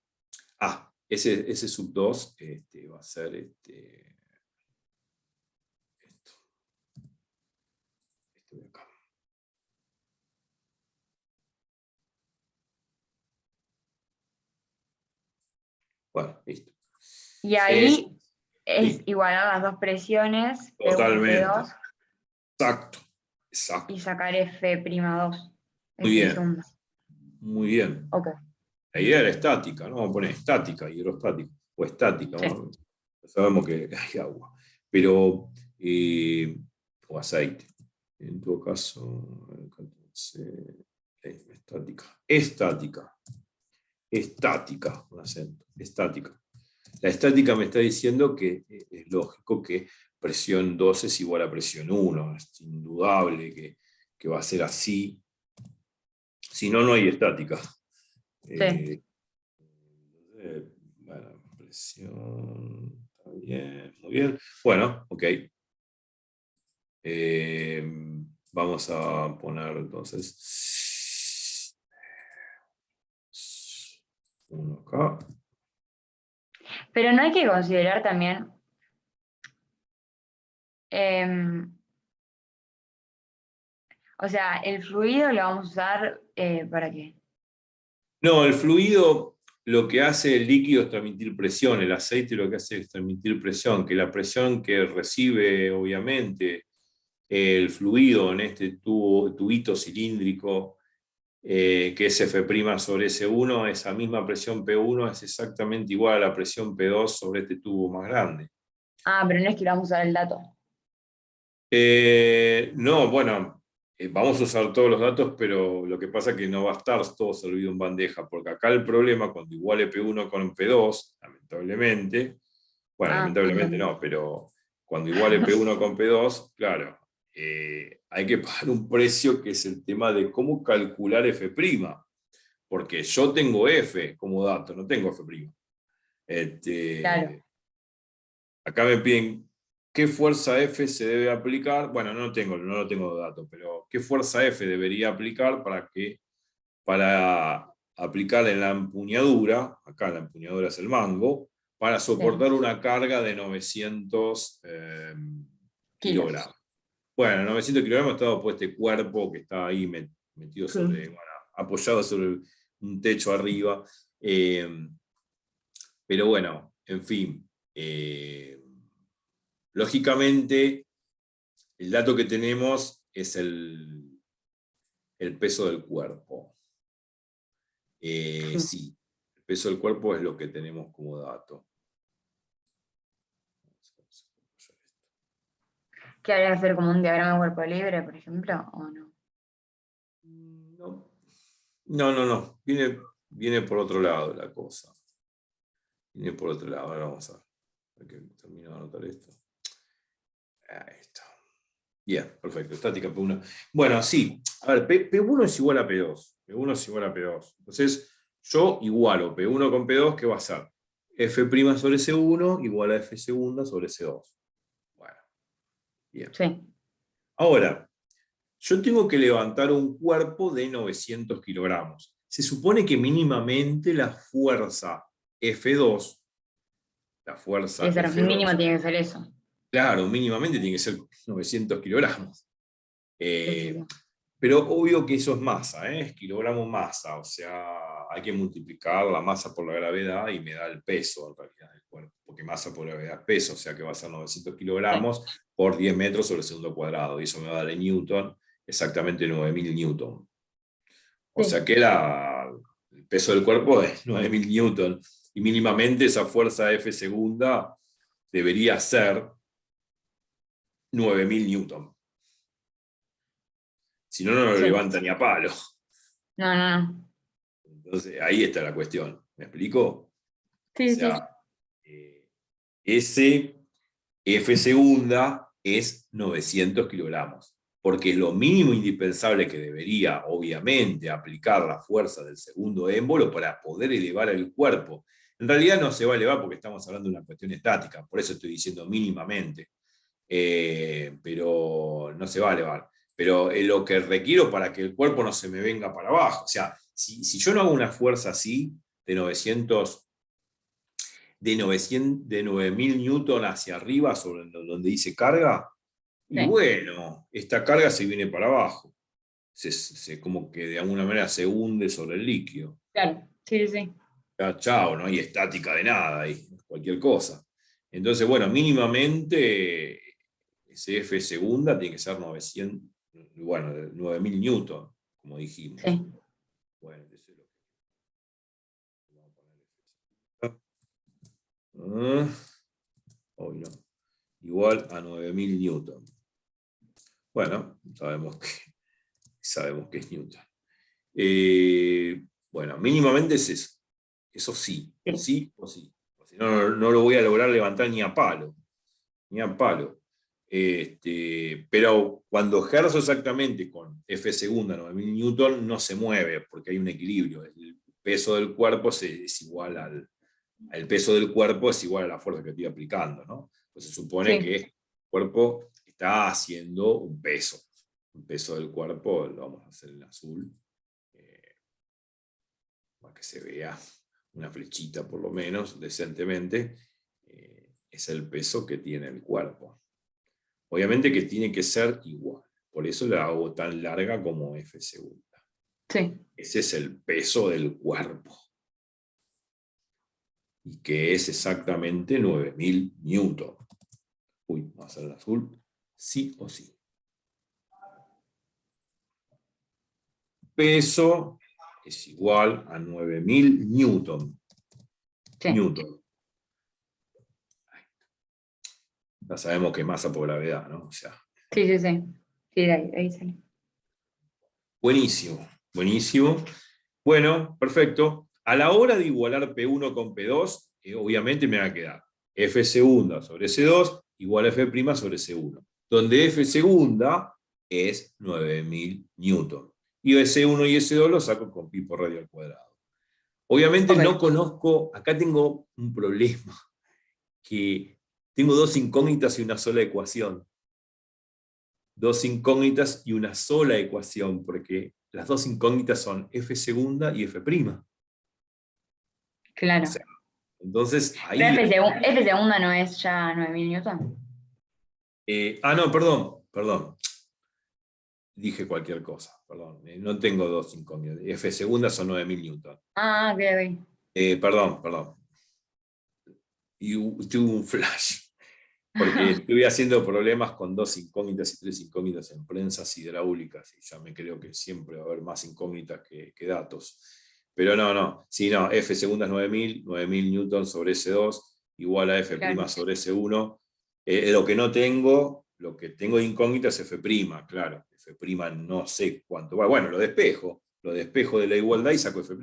ese sub 2 va a ser esto de acá. Bueno, listo. Y Es, ahí es sí, igualar las dos presiones, P1 y totalmente. P2, Exacto, y exacto. sacar F'2, Muy F bien, segunda. muy bien. Ok, La idea era estática, ¿no? Vamos a poner estática, hidrostática, o estática, sí. ¿no? Sabemos que hay agua, pero, o aceite. En todo caso, estática, un acento, estática. La estática me está diciendo que es lógico que presión 2 es igual a presión 1, es indudable que va a ser así, si no, no hay estática. Sí. Eh, bueno, presión, está bien, muy bien. Bueno, ok. Vamos a poner entonces uno acá. Pero no hay que considerar también, em, o sea, el fluido lo vamos a usar ¿para qué? No, el fluido lo que hace el líquido es transmitir presión, el aceite lo que hace es transmitir presión, que la presión que recibe obviamente el fluido en este tubito cilíndrico, que es F' sobre S1, esa misma presión P1 es exactamente igual a la presión P2 sobre este tubo más grande. Ah, pero no es que lo vamos a usar el dato. No, bueno, vamos a usar todos los datos, pero lo que pasa es que no va a estar todo servido en bandeja, porque acá el problema cuando iguale P1 con P2, lamentablemente, bueno, Ah, lamentablemente no, pero cuando iguale P1 con P2, claro, hay que pagar un precio que es el tema de cómo calcular F', porque yo tengo F como dato, no tengo F'. claro. Acá me piden qué fuerza F se debe aplicar. Bueno, no lo tengo de dato, pero qué fuerza F debería aplicar para aplicar en la empuñadura, acá la empuñadura es el mango, para Sí. soportar una carga de 900 Kilos. kilogramos. Bueno, 900 kilogramos está todo por este cuerpo que está ahí metido sobre, Sí. bueno, apoyado sobre un techo arriba. Pero bueno, en fin, lógicamente, el dato que tenemos es el peso del cuerpo. Sí, el peso del cuerpo es lo que tenemos como dato. ¿Qué habría que hacer como un diagrama de cuerpo libre, por ejemplo, o no? No. Viene por otro lado la cosa. Viene por otro lado. Ahora vamos a ver que termino de anotar esto. Ahí está. Bien, perfecto. Estática P1. Bueno, sí. A ver, P1 es igual a P2. P1 es igual a P2. Entonces, yo igualo P1 con P2, ¿qué va a ser? F' sobre C1 igual a F segunda sobre C2. Bueno, bien. Sí. Ahora, yo tengo que levantar un cuerpo de 900 kilogramos. Se supone que mínimamente la fuerza F2, la fuerza Tiene que ser, mínimo F2, tiene que ser eso. claro, mínimamente tiene que ser 900 kilogramos. Sí. Pero obvio que eso es masa, es kilogramo masa, o sea, hay que multiplicar la masa por la gravedad y me da el peso en realidad del cuerpo, porque masa por gravedad es peso, o sea que va a ser 900 kilogramos por 10 metros sobre segundo cuadrado, y eso me va a dar en Newton exactamente 9000 Newton. O sea que el peso del cuerpo es 9000 Newton, y mínimamente esa fuerza F segunda debería ser 9000 Newton. Si no, no lo Sí. levanta ni a palo. No. Entonces, ahí está la cuestión. ¿Me explico? Sí, O sea, ese F segunda es 900 kilogramos, porque es lo mínimo indispensable que debería, obviamente, aplicar la fuerza del segundo émbolo para poder elevar el cuerpo. En realidad no se va a elevar porque estamos hablando de una cuestión estática, por eso estoy diciendo mínimamente, pero no se va a elevar. Pero lo que requiero para que el cuerpo no se me venga para abajo, o sea, si yo no hago una fuerza así, de 9000 newton hacia arriba, sobre donde dice carga, y Sí. bueno, esta carga se viene para abajo. Como que de alguna manera se hunde sobre el líquido. Claro, sí. Ya, chao, no hay estática de nada ahí, cualquier cosa. Entonces, bueno, mínimamente ese F segunda tiene que ser 9000 newton, como dijimos. Sí. Bueno, eso es lo que vamos a poner. Hoy no. Igual a 9000 newton. Bueno, sabemos que es newton. Bueno, mínimamente es eso. Eso sí o sí. O si no, no lo voy a lograr levantar ni a palo. Ni a palo. Pero cuando ejerzo exactamente con F segunda 9000 newton, no se mueve porque hay un equilibrio. El peso del cuerpo es igual el peso del cuerpo es igual a la fuerza que estoy aplicando, ¿no? Pues se supone que el cuerpo está haciendo un peso. Un peso del cuerpo, lo vamos a hacer en azul, para que se vea una flechita por lo menos, decentemente, es el peso que tiene el cuerpo. Obviamente que tiene que ser igual, por eso la hago tan larga como F segunda. Sí. Ese es el peso del cuerpo. Y que es exactamente 9000 newton. Uy, vamos a hacer el azul, sí o sí. Peso es igual a 9000 newton. Sí. Newton. Ya sabemos que es masa por gravedad, ¿no? O sea. Sí. Sí, ahí sale. Buenísimo, buenísimo. Bueno, perfecto. A la hora de igualar P1 con P2, obviamente me va a quedar F segunda sobre C2 igual a F' sobre C1, donde F segunda es 9000 newton. Y S1 y S2 lo saco con pi por radio al cuadrado. Obviamente no conozco, acá tengo un problema, que tengo dos incógnitas y una sola ecuación. Dos incógnitas y una sola ecuación, porque las dos incógnitas son F segunda y F'. Claro. O sea, entonces ahí. Pero F segunda no es ya 9000 newton. No, perdón. Dije cualquier cosa, perdón. No tengo dos incógnitas. F segunda son 9000 newton. Ok. Perdón. y tuve un flash. Porque estuve haciendo problemas con 2 incógnitas y 3 incógnitas en prensas hidráulicas, y ya me creo que siempre va a haber más incógnitas que datos. Pero no, sí, no, F segundas 9000 newtons sobre S2, igual a F' Claro. sobre S1. Lo que no tengo, lo que tengo de incógnita es F', claro. F' no sé cuánto. Bueno, lo despejo de la igualdad y saco F'.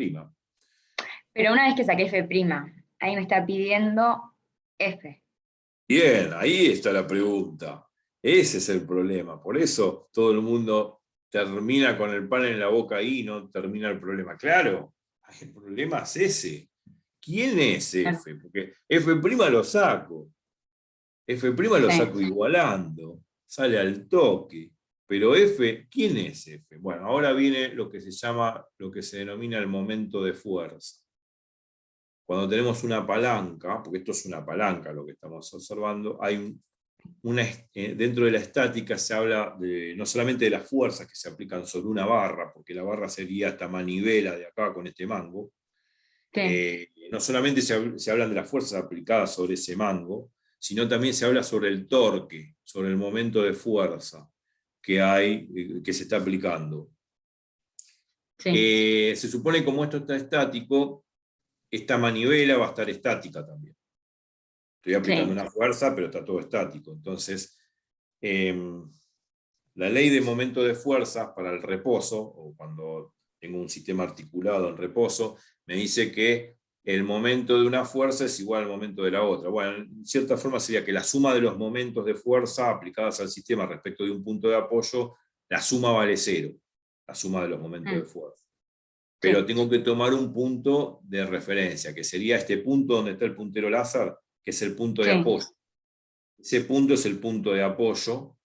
Pero una vez que saqué F', ahí me está pidiendo F. Bien, ahí está la pregunta. Ese es el problema. Por eso todo el mundo termina con el pan en la boca ahí y no termina el problema. Claro, el problema es ese. ¿Quién es F? Porque F' lo saco. F' lo Sí. saco igualando. Sale al toque. Pero F, ¿quién es F? Bueno, ahora viene lo que se llama, lo que se denomina el momento de fuerza. Cuando tenemos una palanca, porque esto es una palanca lo que estamos observando, hay dentro de la estática se habla no solamente de las fuerzas que se aplican sobre una barra, porque la barra sería esta manivela de acá con este mango. Sí. No solamente se hablan de las fuerzas aplicadas sobre ese mango, sino también se habla sobre el torque, sobre el momento de fuerza que hay, que se está aplicando. Sí. Se supone que como esto está estático, esta manivela va a estar estática también. Estoy aplicando Sí. una fuerza, pero está todo estático. Entonces, la ley de momento de fuerza para el reposo, o cuando tengo un sistema articulado en reposo, me dice que el momento de una fuerza es igual al momento de la otra. Bueno, en cierta forma sería que la suma de los momentos de fuerza aplicadas al sistema respecto de un punto de apoyo, la suma vale 0, la suma de los momentos de fuerza. Pero Sí. tengo que tomar un punto de referencia, que sería este punto donde está el puntero láser, que es el punto de Sí. apoyo. Ese punto es el punto de apoyo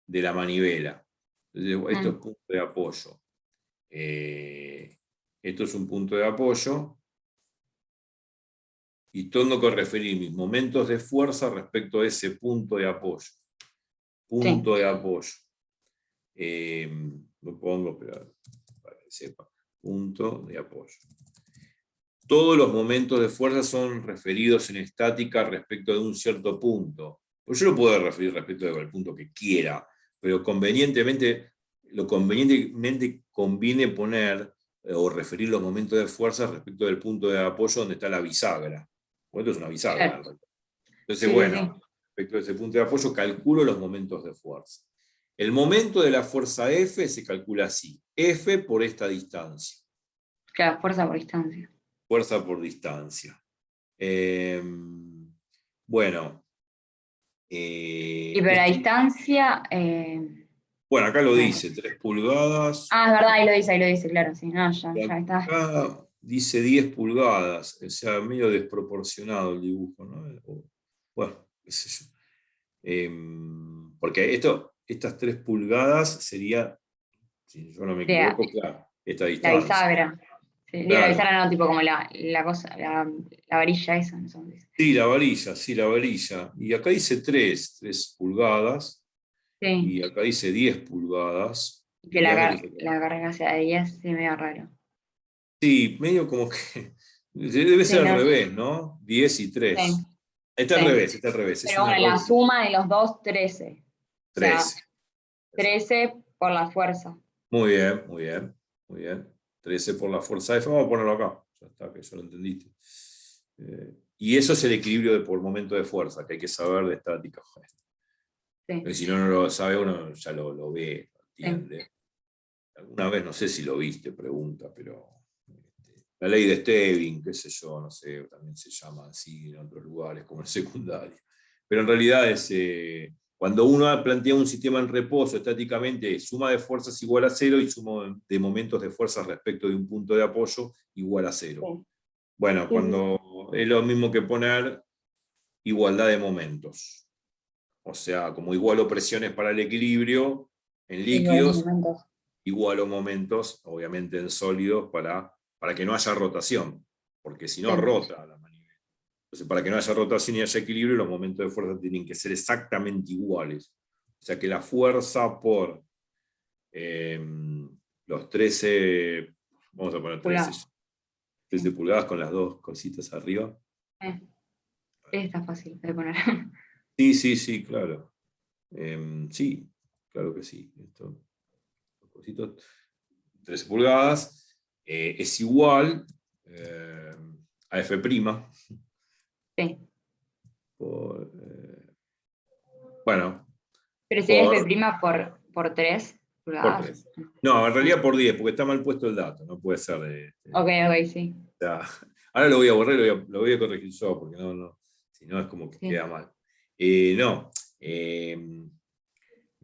de la manivela. Entonces, esto es punto de apoyo. Esto es un punto de apoyo. Y tengo que referir mis momentos de fuerza respecto a ese punto de apoyo. Punto de apoyo. Lo pongo para que sepa. Punto de apoyo. Todos los momentos de fuerza son referidos en estática respecto de un cierto punto. Pues yo lo puedo referir respecto del punto que quiera, pero lo convenientemente conviene poner o referir los momentos de fuerza respecto del punto de apoyo donde está la bisagra. Esto es una bisagra. Claro. Entonces, Sí, bueno, respecto a ese punto de apoyo, calculo los momentos de fuerza. El momento de la fuerza F se calcula así: F por esta distancia. Claro, fuerza por distancia. Fuerza por distancia. Bueno. Y pero la distancia. Bueno, acá lo A ver. dice, 3 pulgadas. Es verdad, ahí lo dice, claro, sí. No, ya está. Acá dice 10 pulgadas, o sea, medio desproporcionado el dibujo, ¿no? Bueno, qué sé yo. Porque estas 3 pulgadas sería, si yo no me equivoco, claro, esta La distancia. bisagra. Sí, digo, la Claro. bisagra no, tipo como la cosa, la varilla esa, no sé dónde dice. Sí, la varilla. Y acá dice 3 pulgadas. Sí. Y acá dice 10 pulgadas. Y que la carga sea de 10, sí, medio raro. Sí, medio como que debe Sí, ser al no, revés, ¿no? 10 y 3. sí, Está al sí. revés, está al revés. Es Pero un bueno, la error. suma de los dos, 13. O sea, 13. 13 por la fuerza. Muy bien, muy bien, muy bien. 13 por la fuerza F. Vamos a ponerlo acá. Ya está, que eso lo entendiste. Y eso es el equilibrio por momento de fuerza, que hay que saber de estática. Sí, Porque si no, no lo sabe uno, ya lo ve, lo sí. entiende. Alguna vez, no sé si lo viste, pregunta, pero la ley de Stevin, qué sé yo, no sé, también se llama así en otros lugares, como el secundario. Pero en realidad es, cuando uno plantea un sistema en reposo estáticamente, suma de fuerzas igual a 0 y suma de momentos de fuerza respecto de un punto de apoyo igual a 0. Sí. Bueno, cuando es lo mismo que poner igualdad de momentos. O sea, como igualo presiones para el equilibrio en líquidos, igualo momentos, obviamente en sólidos, para que no haya rotación, porque si no Sí. rota la manivela. Entonces, para que no haya rotación y haya equilibrio, los momentos de fuerza tienen que ser exactamente iguales. O sea que la fuerza por los 13, vamos a poner 13 pulgadas con las dos cositas arriba. Está fácil de poner. Sí, claro. Sí, claro que sí. Esto, los cositos, 13 pulgadas, es igual a F', Sí. por, bueno, Pero sería por, F' por 3 por pulgadas. 3. No, en Ah, realidad por 10, porque está mal puesto el dato, no puede ser ok, ok, sí. o sea, ahora lo voy a borrar, lo voy a corregir yo, porque si no es como que Sí. queda mal. No,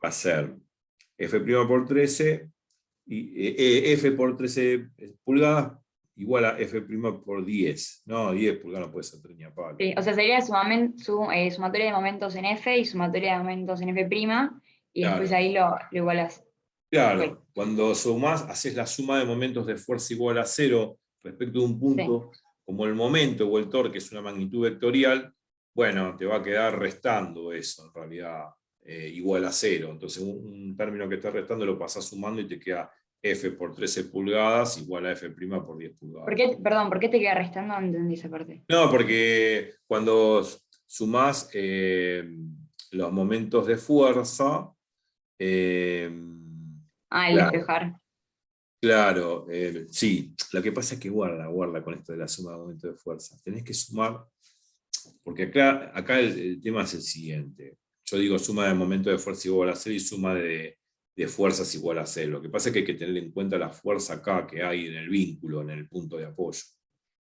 va a ser F' por 13, y, F por 13 pulgadas igual a F' por 10. No, 10 pulgadas no puede ser 3 ni a palo. Sí, o sea, sería sumatoria de momentos en F y sumatoria de momentos en F', y después Claro, ahí lo igualas. Ok, claro. Cuando sumás, haces la suma de momentos de fuerza igual a 0 respecto de un sí, punto, como el momento o el torque, que es una magnitud vectorial, bueno, te va a quedar restando eso, en realidad, igual a 0. Entonces, un término que está restando lo pasás sumando y te queda F por 13 pulgadas igual a F' por 10 pulgadas. Perdón, ¿por qué te queda restando? No entendí esa parte. No, porque cuando sumás los momentos de fuerza, eh, Ah, el claro, despejar. claro, sí. Lo que pasa es que guarda con esto de la suma de momentos de fuerza. Tenés que sumar, porque acá el tema es el siguiente. Yo digo suma de momentos de fuerza igual a 0 y suma de fuerzas igual a 0. Lo que pasa es que hay que tener en cuenta la fuerza acá que hay en el vínculo, en el punto de apoyo,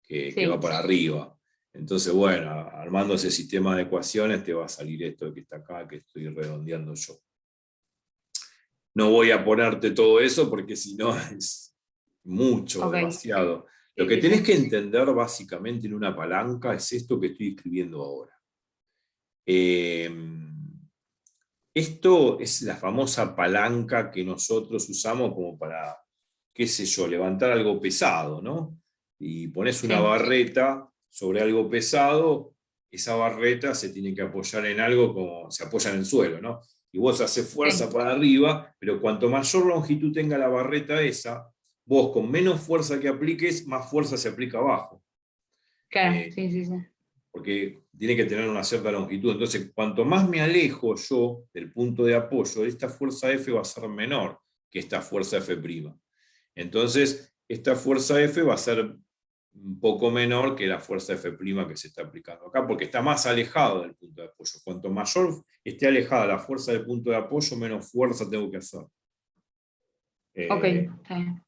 que va Sí, para arriba. Entonces, bueno, armando ese sistema de ecuaciones te va a salir esto que está acá, que estoy redondeando yo. No voy a ponerte todo eso porque si no es mucho, ok. demasiado. Lo Sí, que sí, tenés sí. que entender básicamente en una palanca es esto que estoy escribiendo ahora. Eh, Esto es la famosa palanca que nosotros usamos como para, qué sé yo, levantar algo pesado, ¿no? Y pones una Sí, barreta sobre algo pesado, esa barreta se tiene que apoyar en algo como se apoya en el suelo, ¿no? Y vos haces fuerza sí, para arriba, pero cuanto mayor longitud tenga la barreta esa, vos con menos fuerza que apliques, más fuerza se aplica abajo. claro, Eh, sí, sí, sí. porque tiene que tener una cierta longitud. Entonces, cuanto más me alejo yo del punto de apoyo, esta fuerza F va a ser menor que esta fuerza F'. Entonces, esta fuerza F va a ser un poco menor que la fuerza F' que se está aplicando acá, porque está más alejado del punto de apoyo. Cuanto mayor esté alejada la fuerza del punto de apoyo, menos fuerza tengo que hacer. Ok, Eh, está bien.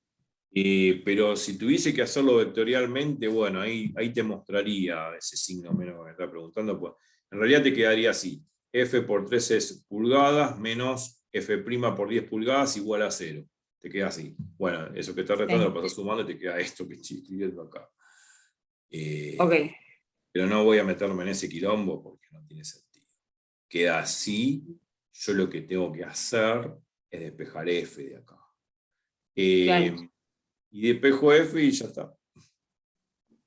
pero si tuviese que hacerlo vectorialmente, bueno, ahí te mostraría ese signo menos que me está preguntando. Pues, en realidad te quedaría así: F por 13 pulgadas menos F' por 10 pulgadas igual a 0. Te queda así. Bueno, eso que está restando Sí, lo pasás sumando y te queda esto que estoy escribiendo acá. ok, Pero no voy a meterme en ese quilombo porque no tiene sentido. Queda así. Yo lo que tengo que hacer es despejar F de acá. claro. Y despejo F y ya está.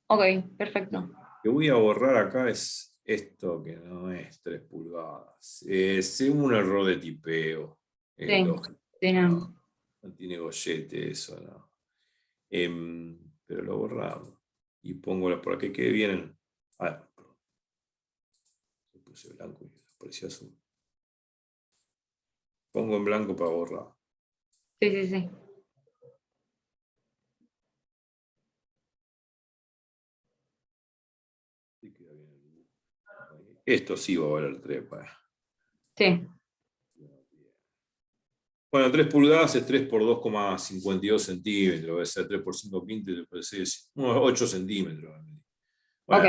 Ok, perfecto. Lo que voy a borrar acá es esto que no es 3 pulgadas. Es un error de tipeo. Es Sí, lógico. sí, no. No tiene gollete eso, no. Pero lo borramos. Y pongo por aquí que vienen. Ah, puse blanco y apareció azul. Pongo en blanco para borrar. Sí, sí, sí. Esto sí va a valer 3. Sí, Bueno, 3 pulgadas es 3 por 2,52 centímetros. Debe ser 3 por 5 quintos, después es 8 centímetros. ok,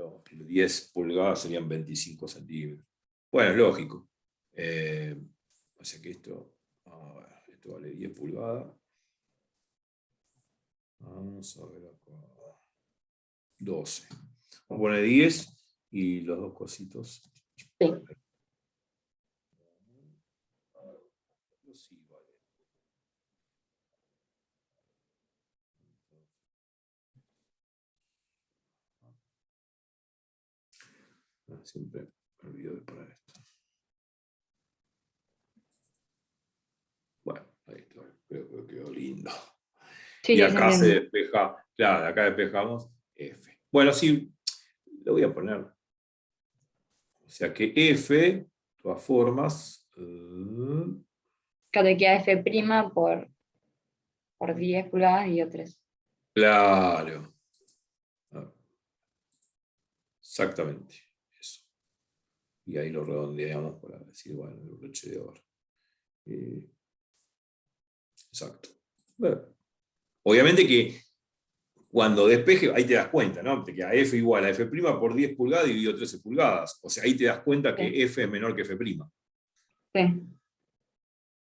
Bueno, 10 pulgadas serían 25 centímetros. Bueno, es lógico. O sea que esto vale 10 pulgadas. Vamos a ver acá. 12. Vamos a poner 10 y los dos cositos. sí. Sí, vale. Siempre me olvido de poner esto. Bueno, ahí está. Creo que quedó lindo. Sí, Y sí, se acá se entiende. despeja, claro, acá despejamos F. Bueno, sí, lo voy a poner. O sea que F, de todas formas, Claro, te queda F' por 10 pulgadas y O3. claro. Exactamente. Eso. Y ahí lo redondeamos para decir, bueno, el broche de oro. Exacto. Bueno, obviamente que cuando despeje, ahí te das cuenta, ¿no? Te queda F igual a F' por 10 pulgadas dividido 13 pulgadas. O sea, ahí te das cuenta que Sí. F es menor que F'. Sí.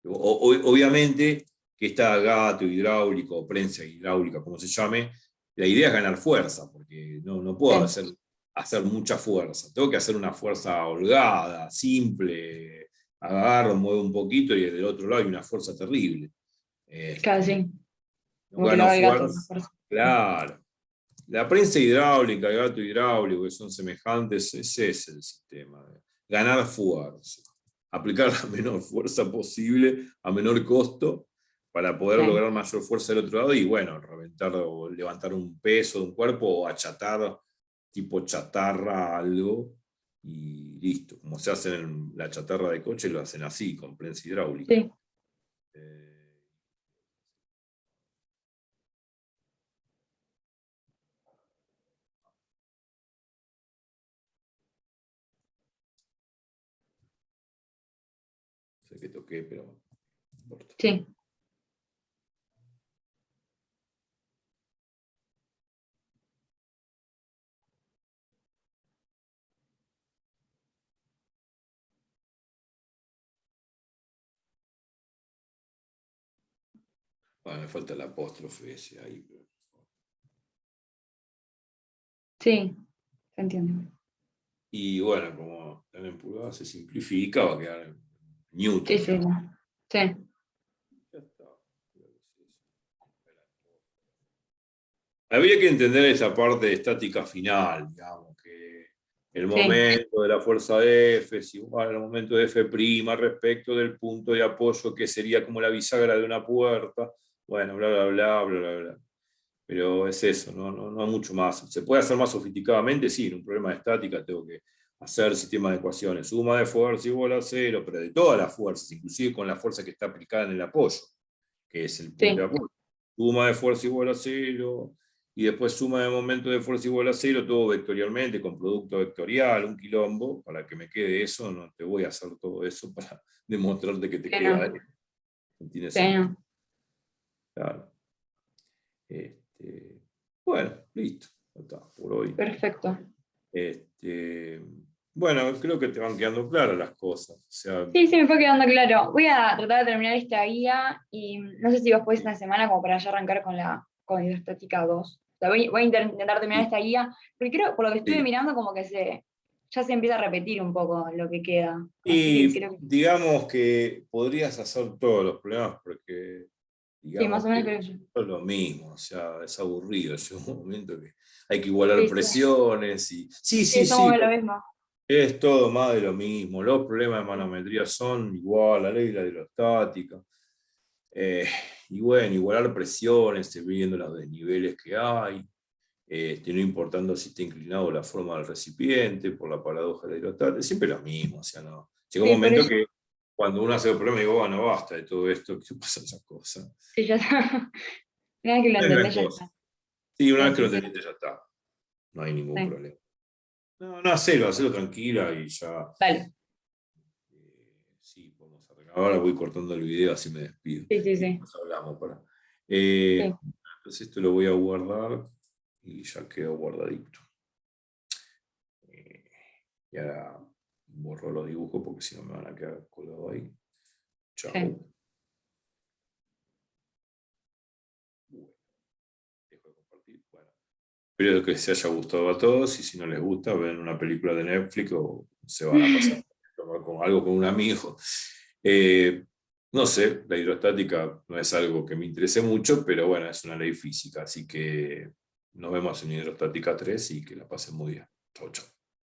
Obviamente que está gato hidráulico o prensa hidráulica, como se llame, la idea es ganar fuerza, porque no puedo hacer mucha fuerza. Tengo que hacer una fuerza holgada, simple, agarro, muevo un poquito y del otro lado hay una fuerza terrible. Claro, sí. No Como que lo gano haga el gato. fuerza. Claro. La prensa hidráulica, el gato hidráulico, que son semejantes, ese es el sistema. Ganar fuerza. Aplicar la menor fuerza posible a menor costo para poder Sí. lograr mayor fuerza del otro lado y, bueno, reventar o levantar un peso de un cuerpo o achatar, tipo chatarra, algo, y listo. Como se hace en la chatarra de coche, lo hacen así, con prensa hidráulica. Sí. No sé qué toqué, pero no importa. Sí. Bueno, me falta el apóstrofe ese ahí. Sí. Se entiende. Y bueno, como en pulgadas se simplifica, va a quedar en Newton. Sí, sí. Sí. Ya está. Habría que entender esa parte de estática final, digamos, que el Sí. momento de la fuerza de F es igual al momento de F' respecto del punto de apoyo que sería como la bisagra de una puerta. Bueno, bla, bla, bla, bla, bla, bla. Pero es eso, no hay mucho más. ¿Se puede hacer más sofisticadamente? Sí, en un problema de estática tengo que hacer sistema de ecuaciones. Suma de fuerza igual a cero, pero de todas las fuerzas, inclusive con la fuerza que está aplicada en el apoyo, que es el punto de Sí. apoyo. Suma de fuerza igual a cero, y después suma de momento de fuerza igual a cero, todo vectorialmente, con producto vectorial, un quilombo, para que me quede eso, no te voy a hacer todo eso para demostrarte que te Sí, queda. no. No tiene Sí, sentido. no. Claro. Bueno, listo. Ya está, por hoy. Perfecto. Bueno, creo que te van quedando claras las cosas. O sea, Sí, sí, me fue quedando claro. Voy a tratar de terminar esta guía y no sé si vos podés una semana como para ya arrancar con hidrostática 2. O sea, voy a intentar terminar sí, esta guía, porque creo, por lo que estuve sí. mirando, como que ya se empieza a repetir un poco lo que queda. Así que Y creo que digamos que podrías hacer todos los problemas porque sí, más digamos o menos que creo que yo. es lo mismo, o sea, es aburrido. Llega un momento que hay que igualar Sí, sí, presiones y. Sí, sí, sí, somos sí, de lo mismo. es todo más de lo mismo. Los problemas de manometría son igual, la ley de la hidrostática. Y bueno, igualar presiones, viendo los desniveles que hay, no importando si está inclinado la forma del recipiente, por la paradoja de la hidrostática, siempre lo mismo. O sea, no. Llega un Sí, por momento eso. que cuando uno hace el problema, digo, bueno, basta de todo esto, ¿qué pasa esas cosas? Sí, ya está. Una vez que lo No es gran entendés, ya cosa. está. Sí, una Sí, vez que lo sí, sí. entendiste, ya está. No hay ningún Sí. problema. No, hacelo tranquila y ya. Dale. Sí, podemos arreglar. Ahora voy cortando el video, así me despido. Sí, sí, Y sí. después hablamos. Sí. Entonces esto lo voy a guardar y ya quedó guardadito. Y ahora borro los dibujos porque si no me van a quedar colgados ahí. Chao. Sí. Bueno, dejo de compartir. Bueno, espero que les haya gustado a todos y si no les gusta, ven una película de Netflix o se van a pasar con algo con un amigo. No sé, la hidrostática no es algo que me interese mucho, pero bueno, es una ley física, así que nos vemos en Hidrostática 3 y que la pasen muy bien. Chau, chau.